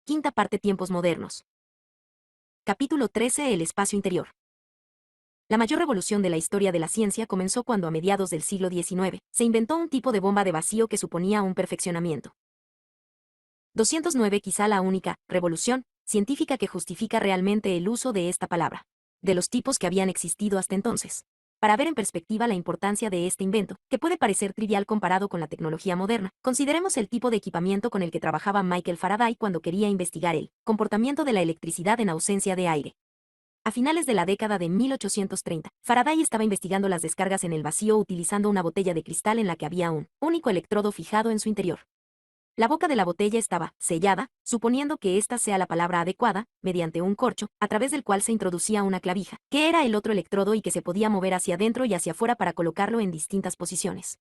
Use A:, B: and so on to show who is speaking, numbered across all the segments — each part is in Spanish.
A: Quinta parte. Tiempos modernos. Capítulo 13. El espacio interior. La mayor revolución de la historia de la ciencia comenzó cuando a mediados del siglo XIX se inventó un tipo de bomba de vacío que suponía un perfeccionamiento. 209. Quizá la única revolución científica que justifica realmente el uso de esta palabra, de los tipos que habían existido hasta entonces. Para ver en perspectiva la importancia de este invento, que puede parecer trivial comparado con la tecnología moderna, consideremos el tipo de equipamiento con el que trabajaba Michael Faraday cuando quería investigar el comportamiento de la electricidad en ausencia de aire. A finales de la década de 1830, Faraday estaba investigando las descargas en el vacío utilizando una botella de cristal en la que había un único electrodo fijado en su interior. La boca de la botella estaba sellada, suponiendo que esta sea la palabra adecuada, mediante un corcho, a través del cual se introducía una clavija, que era el otro electrodo y que se podía mover hacia adentro y hacia afuera para colocarlo en distintas posiciones.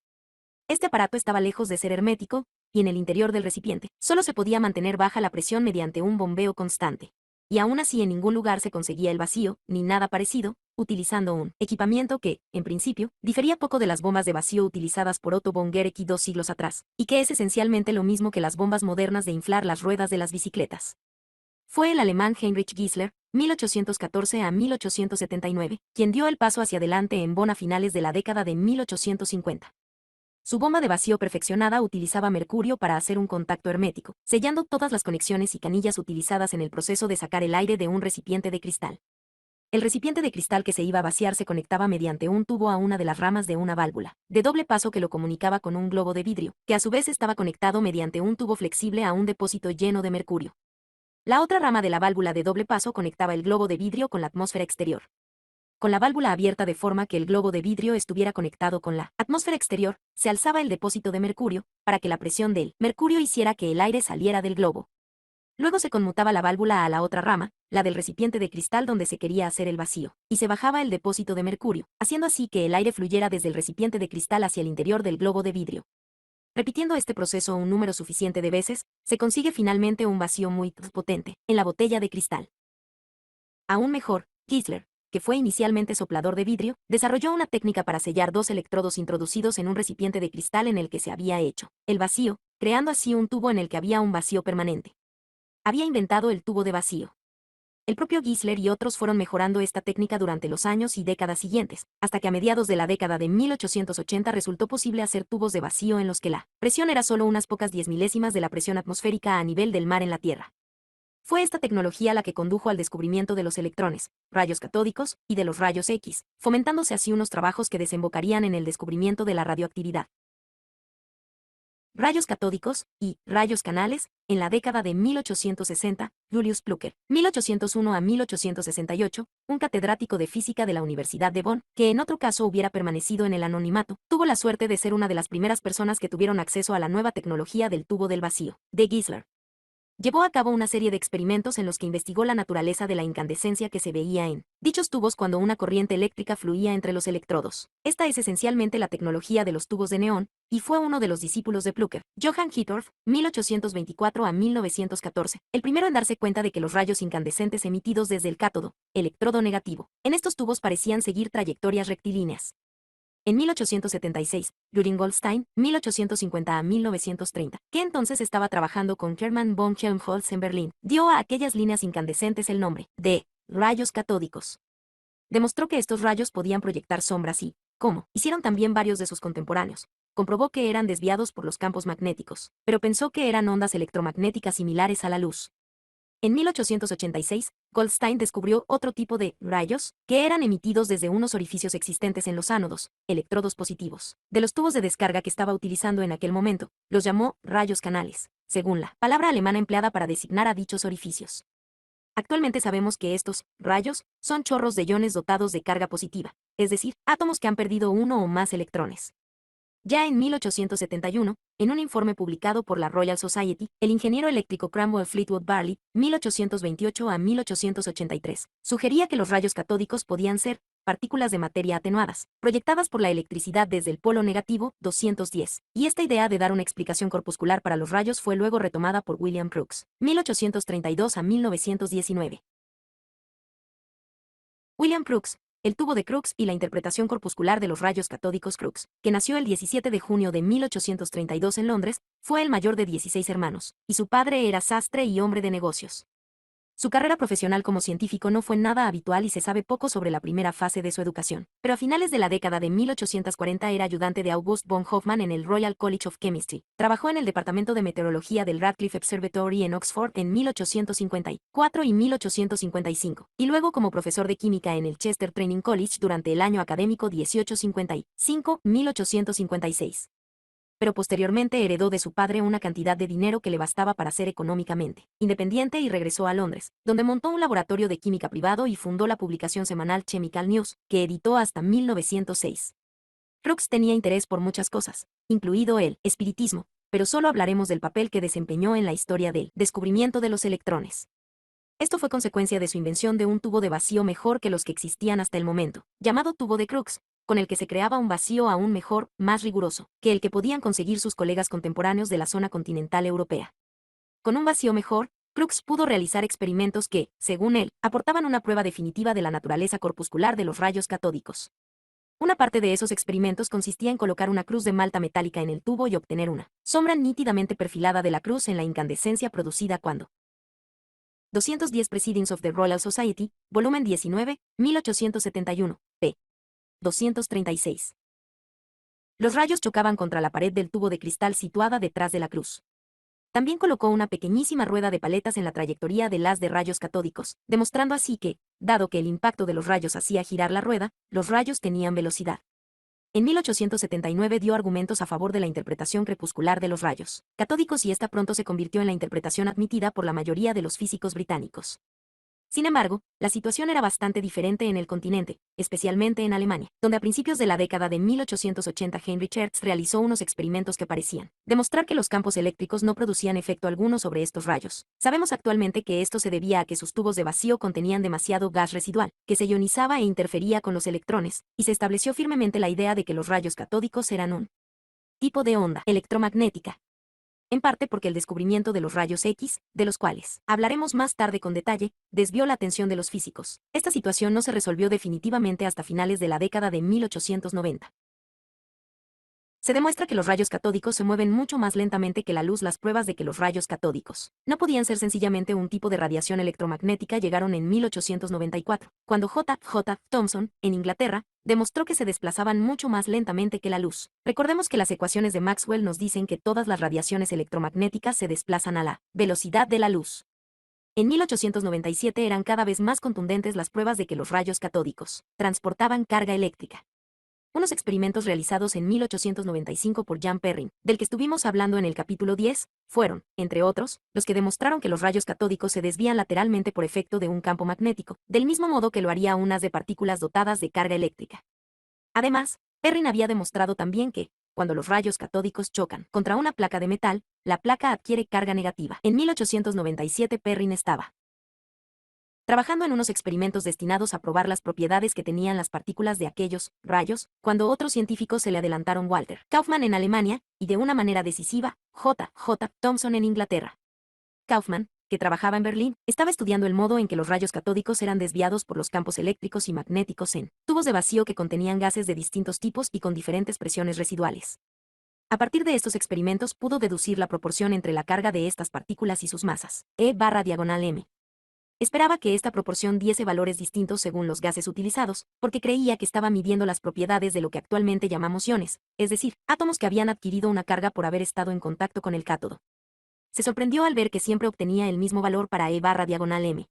A: Este aparato estaba lejos de ser hermético, y en el interior del recipiente solo se podía mantener baja la presión mediante un bombeo constante. Y aún así en ningún lugar se conseguía el vacío, ni nada parecido, utilizando un equipamiento que, en principio, difería poco de las bombas de vacío utilizadas por Otto von Guericke 2 siglos atrás, y que es esencialmente lo mismo que las bombas modernas de inflar las ruedas de las bicicletas. Fue el alemán Heinrich Giesler, 1814 a 1879, quien dio el paso hacia adelante en Bonn a finales de la década de 1850. Su bomba de vacío perfeccionada utilizaba mercurio para hacer un contacto hermético, sellando todas las conexiones y canillas utilizadas en el proceso de sacar el aire de un recipiente de cristal. El recipiente de cristal que se iba a vaciar se conectaba mediante un tubo a una de las ramas de una válvula, de doble paso que lo comunicaba con un globo de vidrio, que a su vez estaba conectado mediante un tubo flexible a un depósito lleno de mercurio. La otra rama de la válvula de doble paso conectaba el globo de vidrio con la atmósfera exterior. Con la válvula abierta de forma que el globo de vidrio estuviera conectado con la atmósfera exterior, se alzaba el depósito de mercurio, para que la presión del mercurio hiciera que el aire saliera del globo. Luego se conmutaba la válvula a la otra rama, la del recipiente de cristal donde se quería hacer el vacío, y se bajaba el depósito de mercurio, haciendo así que el aire fluyera desde el recipiente de cristal hacia el interior del globo de vidrio. Repitiendo este proceso un número suficiente de veces, se consigue finalmente un vacío muy potente, en la botella de cristal. Aún mejor, Giesler, que fue inicialmente soplador de vidrio, desarrolló una técnica para sellar dos electrodos introducidos en un recipiente de cristal en el que se había hecho el vacío, creando así un tubo en el que había un vacío permanente. Había inventado el tubo de vacío. El propio Giesler y otros fueron mejorando esta técnica durante los años y décadas siguientes, hasta que a mediados de la década de 1880 resultó posible hacer tubos de vacío en los que la presión era solo unas pocas 10 milésimas de la presión atmosférica a nivel del mar en la Tierra. Fue esta tecnología la que condujo al descubrimiento de los electrones, rayos catódicos, y de los rayos X, fomentándose así unos trabajos que desembocarían en el descubrimiento de la radioactividad. Rayos catódicos y rayos canales, en la década de 1860, Julius Plücker, 1801 a 1868, un catedrático de física de la Universidad de Bonn, que en otro caso hubiera permanecido en el anonimato, tuvo la suerte de ser una de las primeras personas que tuvieron acceso a la nueva tecnología del tubo del vacío, de Giesler. Llevó a cabo una serie de experimentos en los que investigó la naturaleza de la incandescencia que se veía en dichos tubos cuando una corriente eléctrica fluía entre los electrodos. Esta es esencialmente la tecnología de los tubos de neón, y fue uno de los discípulos de Plücker, Johann Hittorf, 1824 a 1914, el primero en darse cuenta de que los rayos incandescentes emitidos desde el cátodo, electrodo negativo, en estos tubos parecían seguir trayectorias rectilíneas. En 1876, Göring Goldstein, 1850 a 1930, que entonces estaba trabajando con Hermann von Helmholtz en Berlín, dio a aquellas líneas incandescentes el nombre de rayos catódicos. Demostró que estos rayos podían proyectar sombras y, como hicieron también varios de sus contemporáneos, comprobó que eran desviados por los campos magnéticos, pero pensó que eran ondas electromagnéticas similares a la luz. En 1886, Goldstein descubrió otro tipo de rayos, que eran emitidos desde unos orificios existentes en los ánodos, electrodos positivos, de los tubos de descarga que estaba utilizando en aquel momento. Los llamó rayos canales, según la palabra alemana empleada para designar a dichos orificios. Actualmente sabemos que estos rayos son chorros de iones dotados de carga positiva, es decir, átomos que han perdido uno o más electrones. Ya en 1871, en un informe publicado por la Royal Society, el ingeniero eléctrico Cranwell Fleetwood Varley, 1828 a 1883, sugería que los rayos catódicos podían ser partículas de materia atenuadas, proyectadas por la electricidad desde el polo negativo 210, y esta idea de dar una explicación corpuscular para los rayos fue luego retomada por William Crookes, 1832 a 1919. William Crookes, el tubo de Crookes y la interpretación corpuscular de los rayos catódicos. Crookes, que nació el 17 de junio de 1832 en Londres, fue el mayor de 16 hermanos, y su padre era sastre y hombre de negocios. Su carrera profesional como científico no fue nada habitual y se sabe poco sobre la primera fase de su educación, pero a finales de la década de 1840 era ayudante de August von Hofmann en el Royal College of Chemistry. Trabajó en el Departamento de Meteorología del Radcliffe Observatory en Oxford en 1854 y 1855, y luego como profesor de química en el Chester Training College durante el año académico 1855-1856. Pero posteriormente heredó de su padre una cantidad de dinero que le bastaba para ser económicamente independiente y regresó a Londres, donde montó un laboratorio de química privado y fundó la publicación semanal Chemical News, que editó hasta 1906. Crookes tenía interés por muchas cosas, incluido el espiritismo, pero solo hablaremos del papel que desempeñó en la historia del descubrimiento de los electrones. Esto fue consecuencia de su invención de un tubo de vacío mejor que los que existían hasta el momento, llamado tubo de Crookes, con el que se creaba un vacío aún mejor, más riguroso, que el que podían conseguir sus colegas contemporáneos de la zona continental europea. Con un vacío mejor, Crookes pudo realizar experimentos que, según él, aportaban una prueba definitiva de la naturaleza corpuscular de los rayos catódicos. Una parte de esos experimentos consistía en colocar una cruz de malta metálica en el tubo y obtener una sombra nítidamente perfilada de la cruz en la incandescencia producida cuando 210 Proceedings of the Royal Society, volumen 19, 1871, p. 236. Los rayos chocaban contra la pared del tubo de cristal situada detrás de la cruz. También colocó una pequeñísima rueda de paletas en la trayectoria del haz de rayos catódicos, demostrando así que, dado que el impacto de los rayos hacía girar la rueda, los rayos tenían velocidad. En 1879 dio argumentos a favor de la interpretación crepuscular de los rayos catódicos y esta pronto se convirtió en la interpretación admitida por la mayoría de los físicos británicos. Sin embargo, la situación era bastante diferente en el continente, especialmente en Alemania, donde a principios de la década de 1880 Heinrich Hertz realizó unos experimentos que parecían demostrar que los campos eléctricos no producían efecto alguno sobre estos rayos. Sabemos actualmente que esto se debía a que sus tubos de vacío contenían demasiado gas residual, que se ionizaba e interfería con los electrones, y se estableció firmemente la idea de que los rayos catódicos eran un tipo de onda electromagnética. En parte porque el descubrimiento de los rayos X, de los cuales hablaremos más tarde con detalle, desvió la atención de los físicos. Esta situación no se resolvió definitivamente hasta finales de la década de 1890. Se demuestra que los rayos catódicos se mueven mucho más lentamente que la luz. Las pruebas de que los rayos catódicos no podían ser sencillamente un tipo de radiación electromagnética llegaron en 1894, cuando J. Thomson, en Inglaterra, demostró que se desplazaban mucho más lentamente que la luz. Recordemos que las ecuaciones de Maxwell nos dicen que todas las radiaciones electromagnéticas se desplazan a la velocidad de la luz. En 1897 eran cada vez más contundentes las pruebas de que los rayos catódicos transportaban carga eléctrica. Unos experimentos realizados en 1895 por Jan Perrin, del que estuvimos hablando en el capítulo 10, fueron, entre otros, los que demostraron que los rayos catódicos se desvían lateralmente por efecto de un campo magnético, del mismo modo que lo haría un haz de partículas dotadas de carga eléctrica. Además, Perrin había demostrado también que, cuando los rayos catódicos chocan contra una placa de metal, la placa adquiere carga negativa. En 1897 Perrin estaba trabajando en unos experimentos destinados a probar las propiedades que tenían las partículas de aquellos rayos, cuando otros científicos se le adelantaron: Walter Kaufmann en Alemania, y de una manera decisiva, J. Thomson en Inglaterra. Kaufmann, que trabajaba en Berlín, estaba estudiando el modo en que los rayos catódicos eran desviados por los campos eléctricos y magnéticos en tubos de vacío que contenían gases de distintos tipos y con diferentes presiones residuales. A partir de estos experimentos pudo deducir la proporción entre la carga de estas partículas y sus masas, E/m. Esperaba que esta proporción diese valores distintos según los gases utilizados, porque creía que estaba midiendo las propiedades de lo que actualmente llamamos iones, es decir, átomos que habían adquirido una carga por haber estado en contacto con el cátodo. Se sorprendió al ver que siempre obtenía el mismo valor para E/m.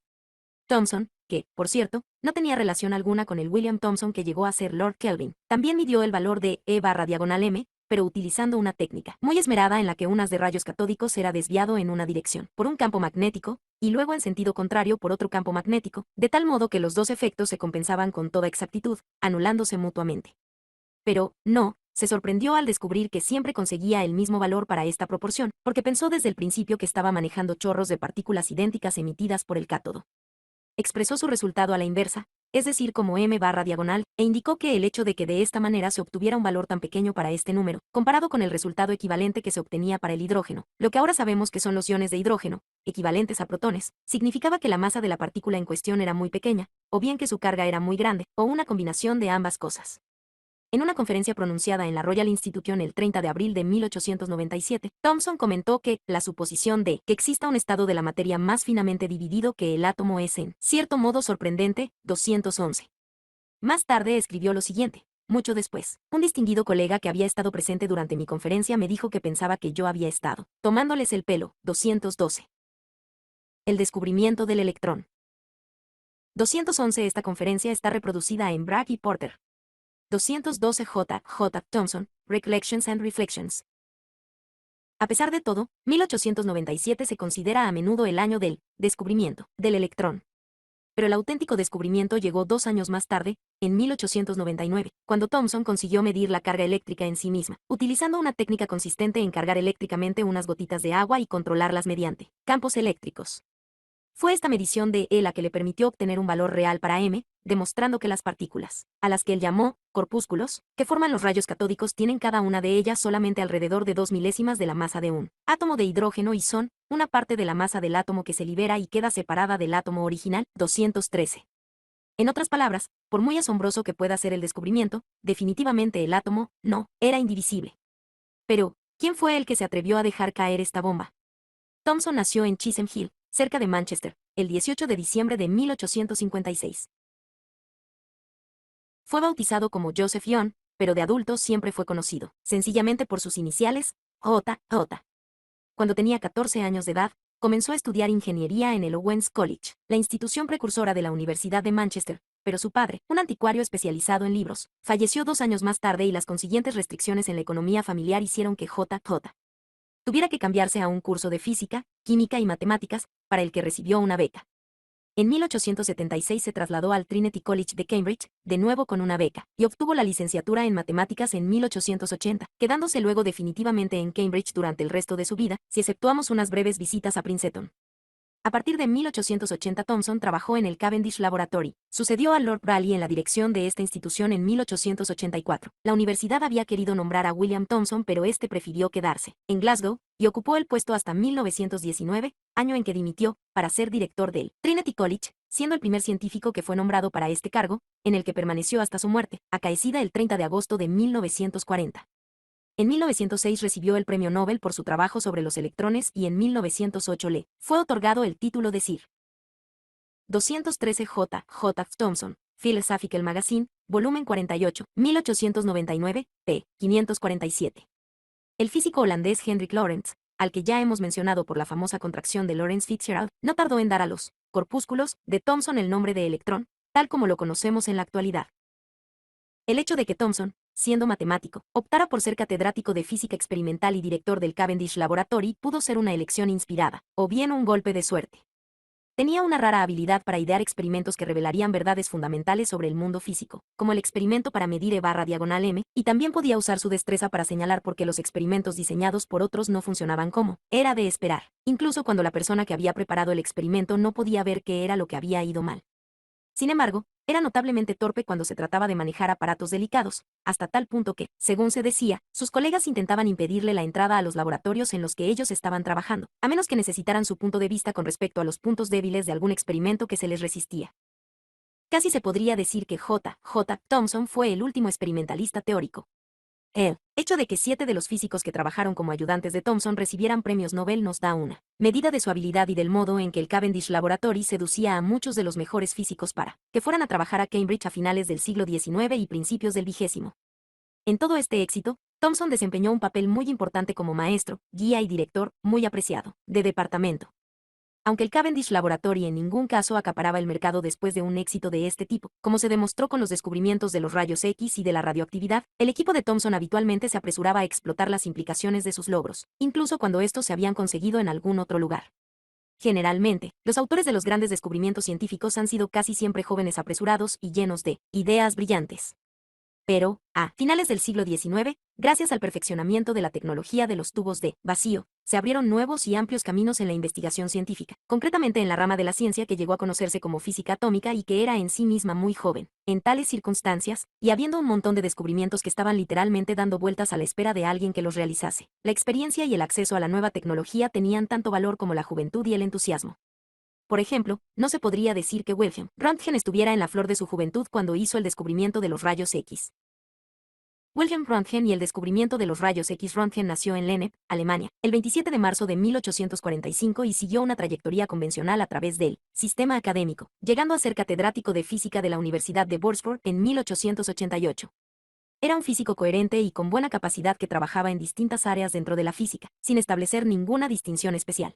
A: Thomson, que, por cierto, no tenía relación alguna con el William Thomson que llegó a ser Lord Kelvin, también midió el valor de E/m, pero utilizando una técnica muy esmerada en la que un haz de rayos catódicos era desviado en una dirección por un campo magnético, y luego en sentido contrario por otro campo magnético, de tal modo que los dos efectos se compensaban con toda exactitud, anulándose mutuamente. Pero, no, se sorprendió al descubrir que siempre conseguía el mismo valor para esta proporción, porque pensó desde el principio que estaba manejando chorros de partículas idénticas emitidas por el cátodo. Expresó su resultado a la inversa, es decir, como m/diagonal, e indicó que el hecho de que de esta manera se obtuviera un valor tan pequeño para este número, comparado con el resultado equivalente que se obtenía para el hidrógeno, lo que ahora sabemos que son los iones de hidrógeno, equivalentes a protones, significaba que la masa de la partícula en cuestión era muy pequeña, o bien que su carga era muy grande, o una combinación de ambas cosas. En una conferencia pronunciada en la Royal Institution el 30 de abril de 1897, Thomson comentó que la suposición de que exista un estado de la materia más finamente dividido que el átomo es en cierto modo sorprendente. 211. Más tarde escribió lo siguiente. Mucho después, un distinguido colega que había estado presente durante mi conferencia me dijo que pensaba que yo había estado tomándoles el pelo. 212. El descubrimiento del electrón. 211. Esta conferencia está reproducida en Bragg y Porter. 212. J. Thomson, Recollections and Reflections. A pesar de todo, 1897 se considera a menudo el año del descubrimiento del electrón. Pero el auténtico descubrimiento llegó 2 años más tarde, en 1899, cuando Thomson consiguió medir la carga eléctrica en sí misma, utilizando una técnica consistente en cargar eléctricamente unas gotitas de agua y controlarlas mediante campos eléctricos. Fue esta medición de E la que le permitió obtener un valor real para M, demostrando que las partículas, a las que él llamó corpúsculos, que forman los rayos catódicos, tienen cada una de ellas solamente alrededor de 2 milésimas de la masa de un átomo de hidrógeno y son una parte de la masa del átomo que se libera y queda separada del átomo original. 213. En otras palabras, por muy asombroso que pueda ser el descubrimiento, definitivamente el átomo no era indivisible. Pero, ¿quién fue el que se atrevió a dejar caer esta bomba? Thomson nació en Chisholm Hill, cerca de Manchester, el 18 de diciembre de 1856. Fue bautizado como Joseph John, pero de adulto siempre fue conocido, sencillamente por sus iniciales, J. Cuando tenía 14 años de edad, comenzó a estudiar ingeniería en el Owens College, la institución precursora de la Universidad de Manchester, pero su padre, un anticuario especializado en libros, falleció 2 años más tarde y las consiguientes restricciones en la economía familiar hicieron que J. tuviera que cambiarse a un curso de física, química y matemáticas, para el que recibió una beca. En 1876 se trasladó al Trinity College de Cambridge, de nuevo con una beca, y obtuvo la licenciatura en matemáticas en 1880, quedándose luego definitivamente en Cambridge durante el resto de su vida, si exceptuamos unas breves visitas a Princeton. A partir de 1880 Thomson trabajó en el Cavendish Laboratory, sucedió a Lord Rayleigh en la dirección de esta institución en 1884. La universidad había querido nombrar a William Thomson pero este prefirió quedarse en Glasgow, y ocupó el puesto hasta 1919, año en que dimitió, para ser director del Trinity College, siendo el primer científico que fue nombrado para este cargo, en el que permaneció hasta su muerte, acaecida el 30 de agosto de 1940. En 1906 recibió el Premio Nobel por su trabajo sobre los electrones y en 1908 le fue otorgado el título de Sir. 213 J. Thomson, Philosophical Magazine, volumen 48, 1899, p. 547. El físico holandés Hendrik Lorentz, al que ya hemos mencionado por la famosa contracción de Lorentz Fitzgerald, no tardó en dar a los corpúsculos de Thomson el nombre de electrón, tal como lo conocemos en la actualidad. El hecho de que Thomson, siendo matemático, optara por ser catedrático de física experimental y director del Cavendish Laboratory pudo ser una elección inspirada, o bien un golpe de suerte. Tenía una rara habilidad para idear experimentos que revelarían verdades fundamentales sobre el mundo físico, como el experimento para medir E/diagonal m, y también podía usar su destreza para señalar por qué los experimentos diseñados por otros no funcionaban como era de esperar, incluso cuando la persona que había preparado el experimento no podía ver qué era lo que había ido mal. Sin embargo, era notablemente torpe cuando se trataba de manejar aparatos delicados, hasta tal punto que, según se decía, sus colegas intentaban impedirle la entrada a los laboratorios en los que ellos estaban trabajando, a menos que necesitaran su punto de vista con respecto a los puntos débiles de algún experimento que se les resistía. Casi se podría decir que J. Thomson fue el último experimentalista teórico. El hecho de que 7 de los físicos que trabajaron como ayudantes de Thomson recibieran premios Nobel nos da una medida de su habilidad y del modo en que el Cavendish Laboratory seducía a muchos de los mejores físicos para que fueran a trabajar a Cambridge a finales del siglo XIX y principios del XX. En todo este éxito, Thomson desempeñó un papel muy importante como maestro, guía y director, muy apreciado, de departamento. Aunque el Cavendish Laboratory en ningún caso acaparaba el mercado después de un éxito de este tipo, como se demostró con los descubrimientos de los rayos X y de la radioactividad, el equipo de Thomson habitualmente se apresuraba a explotar las implicaciones de sus logros, incluso cuando estos se habían conseguido en algún otro lugar. Generalmente, los autores de los grandes descubrimientos científicos han sido casi siempre jóvenes apresurados y llenos de ideas brillantes. Pero, a finales del siglo XIX, gracias al perfeccionamiento de la tecnología de los tubos de vacío, se abrieron nuevos y amplios caminos en la investigación científica, concretamente en la rama de la ciencia que llegó a conocerse como física atómica y que era en sí misma muy joven. En tales circunstancias, y habiendo un montón de descubrimientos que estaban literalmente dando vueltas a la espera de alguien que los realizase, la experiencia y el acceso a la nueva tecnología tenían tanto valor como la juventud y el entusiasmo. Por ejemplo, no se podría decir que Wilhelm Röntgen estuviera en la flor de su juventud cuando hizo el descubrimiento de los rayos X. Wilhelm Röntgen y el descubrimiento de los rayos X. Röntgen nació en Lennep, Alemania, el 27 de marzo de 1845 y siguió una trayectoria convencional a través del sistema académico, llegando a ser catedrático de física de la Universidad de Würzburg en 1888. Era un físico coherente y con buena capacidad que trabajaba en distintas áreas dentro de la física, sin establecer ninguna distinción especial.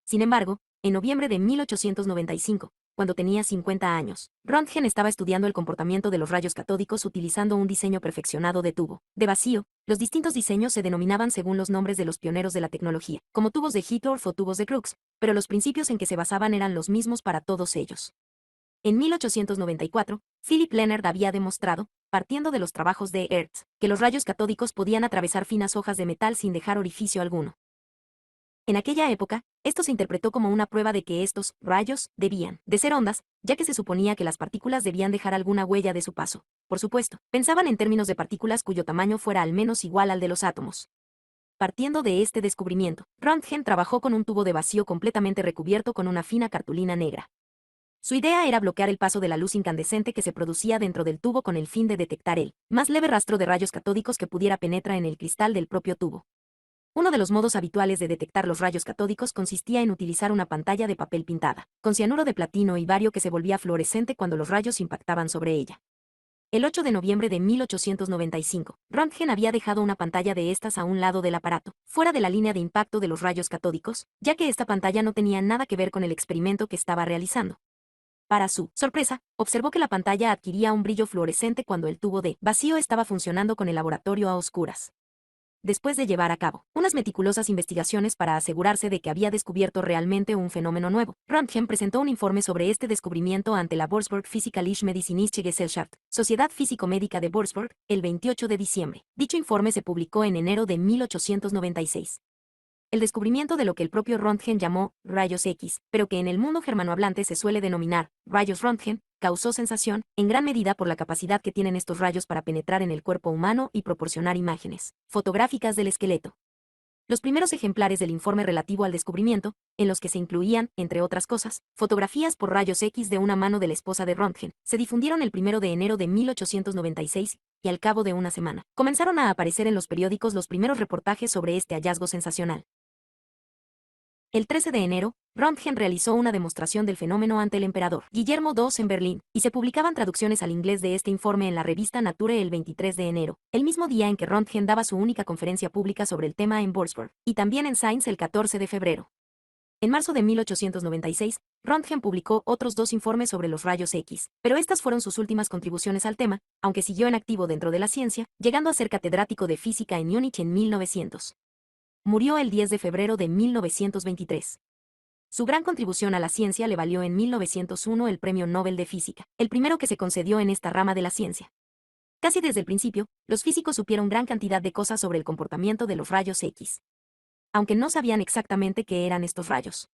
A: Sin embargo, en noviembre de 1895, cuando tenía 50 años, Röntgen estaba estudiando el comportamiento de los rayos catódicos utilizando un diseño perfeccionado de tubo de vacío. Los distintos diseños se denominaban según los nombres de los pioneros de la tecnología, como tubos de Hittorf o tubos de Crookes, pero los principios en que se basaban eran los mismos para todos ellos. En 1894, Philipp Lenard había demostrado, partiendo de los trabajos de Hertz, que los rayos catódicos podían atravesar finas hojas de metal sin dejar orificio alguno. En aquella época, esto se interpretó como una prueba de que estos rayos debían de ser ondas, ya que se suponía que las partículas debían dejar alguna huella de su paso. Por supuesto, pensaban en términos de partículas cuyo tamaño fuera al menos igual al de los átomos. Partiendo de este descubrimiento, Röntgen trabajó con un tubo de vacío completamente recubierto con una fina cartulina negra. Su idea era bloquear el paso de la luz incandescente que se producía dentro del tubo con el fin de detectar el más leve rastro de rayos catódicos que pudiera penetrar en el cristal del propio tubo. Uno de los modos habituales de detectar los rayos catódicos consistía en utilizar una pantalla de papel pintada, con cianuro de platino y bario que se volvía fluorescente cuando los rayos impactaban sobre ella. El 8 de noviembre de 1895, Röntgen había dejado una pantalla de estas a un lado del aparato, fuera de la línea de impacto de los rayos catódicos, ya que esta pantalla no tenía nada que ver con el experimento que estaba realizando. Para su sorpresa, observó que la pantalla adquiría un brillo fluorescente cuando el tubo de vacío estaba funcionando con el laboratorio a oscuras. Después de llevar a cabo unas meticulosas investigaciones para asegurarse de que había descubierto realmente un fenómeno nuevo, Röntgen presentó un informe sobre este descubrimiento ante la Würzburg Physikalische Medizinische Gesellschaft, Sociedad Físico-Médica de Würzburg, el 28 de diciembre. Dicho informe se publicó en enero de 1896. El descubrimiento de lo que el propio Röntgen llamó rayos X, pero que en el mundo germanohablante se suele denominar rayos Röntgen, causó sensación, en gran medida por la capacidad que tienen estos rayos para penetrar en el cuerpo humano y proporcionar imágenes fotográficas del esqueleto. Los primeros ejemplares del informe relativo al descubrimiento, en los que se incluían, entre otras cosas, fotografías por rayos X de una mano de la esposa de Röntgen, se difundieron el 1 de enero de 1896, y al cabo de una semana, comenzaron a aparecer en los periódicos los primeros reportajes sobre este hallazgo sensacional. El 13 de enero, Röntgen realizó una demostración del fenómeno ante el emperador Guillermo II en Berlín, y se publicaban traducciones al inglés de este informe en la revista Nature el 23 de enero, el mismo día en que Röntgen daba su única conferencia pública sobre el tema en Würzburg, y también en Science el 14 de febrero. En marzo de 1896, Röntgen publicó otros 2 informes sobre los rayos X, pero estas fueron sus últimas contribuciones al tema, aunque siguió en activo dentro de la ciencia, llegando a ser catedrático de física en Múnich en 1900. Murió el 10 de febrero de 1923. Su gran contribución a la ciencia le valió en 1901 el Premio Nobel de Física, el primero que se concedió en esta rama de la ciencia. Casi desde el principio, los físicos supieron gran cantidad de cosas sobre el comportamiento de los rayos X. Aunque no sabían exactamente qué eran estos rayos.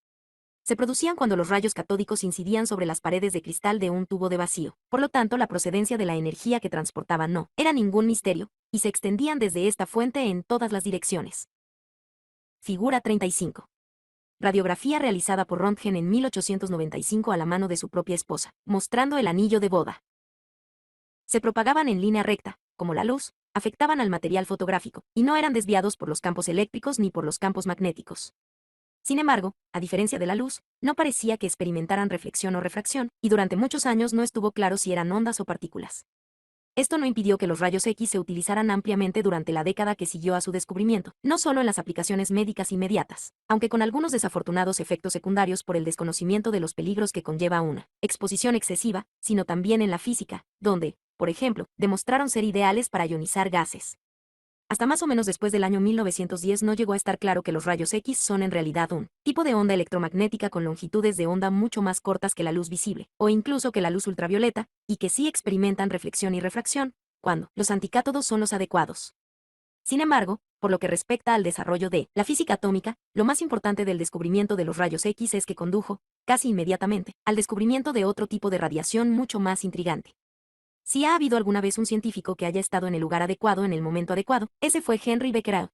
A: Se producían cuando los rayos catódicos incidían sobre las paredes de cristal de un tubo de vacío, por lo tanto la procedencia de la energía que transportaban no era ningún misterio, y se extendían desde esta fuente en todas las direcciones. Figura 35. Radiografía realizada por Röntgen en 1895 a la mano de su propia esposa, mostrando el anillo de boda. Se propagaban en línea recta, como la luz, afectaban al material fotográfico, y no eran desviados por los campos eléctricos ni por los campos magnéticos. Sin embargo, a diferencia de la luz, no parecía que experimentaran reflexión o refracción, y durante muchos años no estuvo claro si eran ondas o partículas. Esto no impidió que los rayos X se utilizaran ampliamente durante la década que siguió a su descubrimiento, no solo en las aplicaciones médicas inmediatas, aunque con algunos desafortunados efectos secundarios por el desconocimiento de los peligros que conlleva una exposición excesiva, sino también en la física, donde, por ejemplo, demostraron ser ideales para ionizar gases. Hasta más o menos después del año 1910 no llegó a estar claro que los rayos X son en realidad un tipo de onda electromagnética con longitudes de onda mucho más cortas que la luz visible, o incluso que la luz ultravioleta, y que sí experimentan reflexión y refracción, cuando los anticátodos son los adecuados. Sin embargo, por lo que respecta al desarrollo de la física atómica, lo más importante del descubrimiento de los rayos X es que condujo, casi inmediatamente, al descubrimiento de otro tipo de radiación mucho más intrigante. Si ha habido alguna vez un científico que haya estado en el lugar adecuado en el momento adecuado, ese fue Henri Becquerel.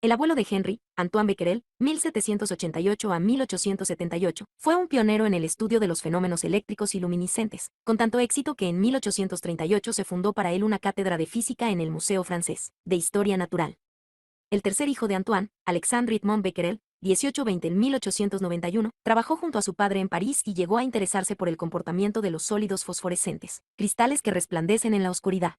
A: El abuelo de Henry, Antoine Becquerel, 1788 a 1878, fue un pionero en el estudio de los fenómenos eléctricos y luminiscentes, con tanto éxito que en 1838 se fundó para él una cátedra de física en el Museo Francés de Historia Natural. El tercer hijo de Antoine, Alexandre Edmond Becquerel, 1820 en 1891, trabajó junto a su padre en París y llegó a interesarse por el comportamiento de los sólidos fosforescentes, cristales que resplandecen en la oscuridad.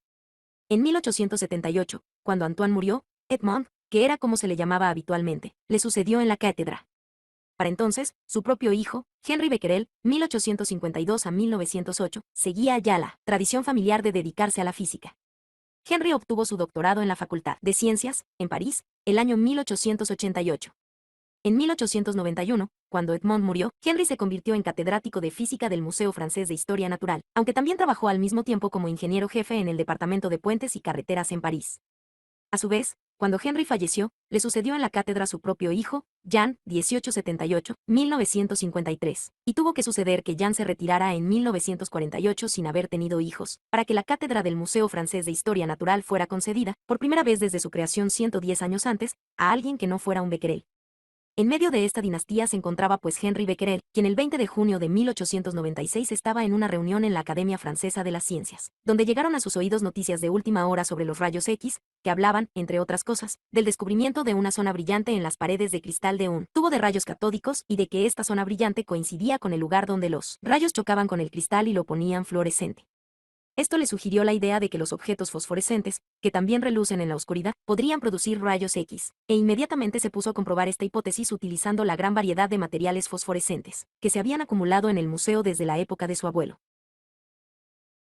A: En 1878, cuando Antoine murió, Edmond, que era como se le llamaba habitualmente, le sucedió en la cátedra. Para entonces, su propio hijo, Henri Becquerel, 1852 a 1908, seguía ya la tradición familiar de dedicarse a la física. Henry obtuvo su doctorado en la Facultad de Ciencias, en París, el año 1888. En 1891, cuando Edmond murió, Henry se convirtió en catedrático de física del Museo Francés de Historia Natural, aunque también trabajó al mismo tiempo como ingeniero jefe en el Departamento de Puentes y Carreteras en París. A su vez, cuando Henry falleció, le sucedió en la cátedra su propio hijo, Jean, 1878-1953, y tuvo que suceder que Jean se retirara en 1948 sin haber tenido hijos, para que la cátedra del Museo Francés de Historia Natural fuera concedida, por primera vez desde su creación 110 años antes, a alguien que no fuera un Becquerel. En medio de esta dinastía se encontraba pues Henri Becquerel, quien el 20 de junio de 1896 estaba en una reunión en la Academia Francesa de las Ciencias, donde llegaron a sus oídos noticias de última hora sobre los rayos X, que hablaban, entre otras cosas, del descubrimiento de una zona brillante en las paredes de cristal de un tubo de rayos catódicos y de que esta zona brillante coincidía con el lugar donde los rayos chocaban con el cristal y lo ponían fluorescente. Esto le sugirió la idea de que los objetos fosforescentes, que también relucen en la oscuridad, podrían producir rayos X, e inmediatamente se puso a comprobar esta hipótesis utilizando la gran variedad de materiales fosforescentes, que se habían acumulado en el museo desde la época de su abuelo.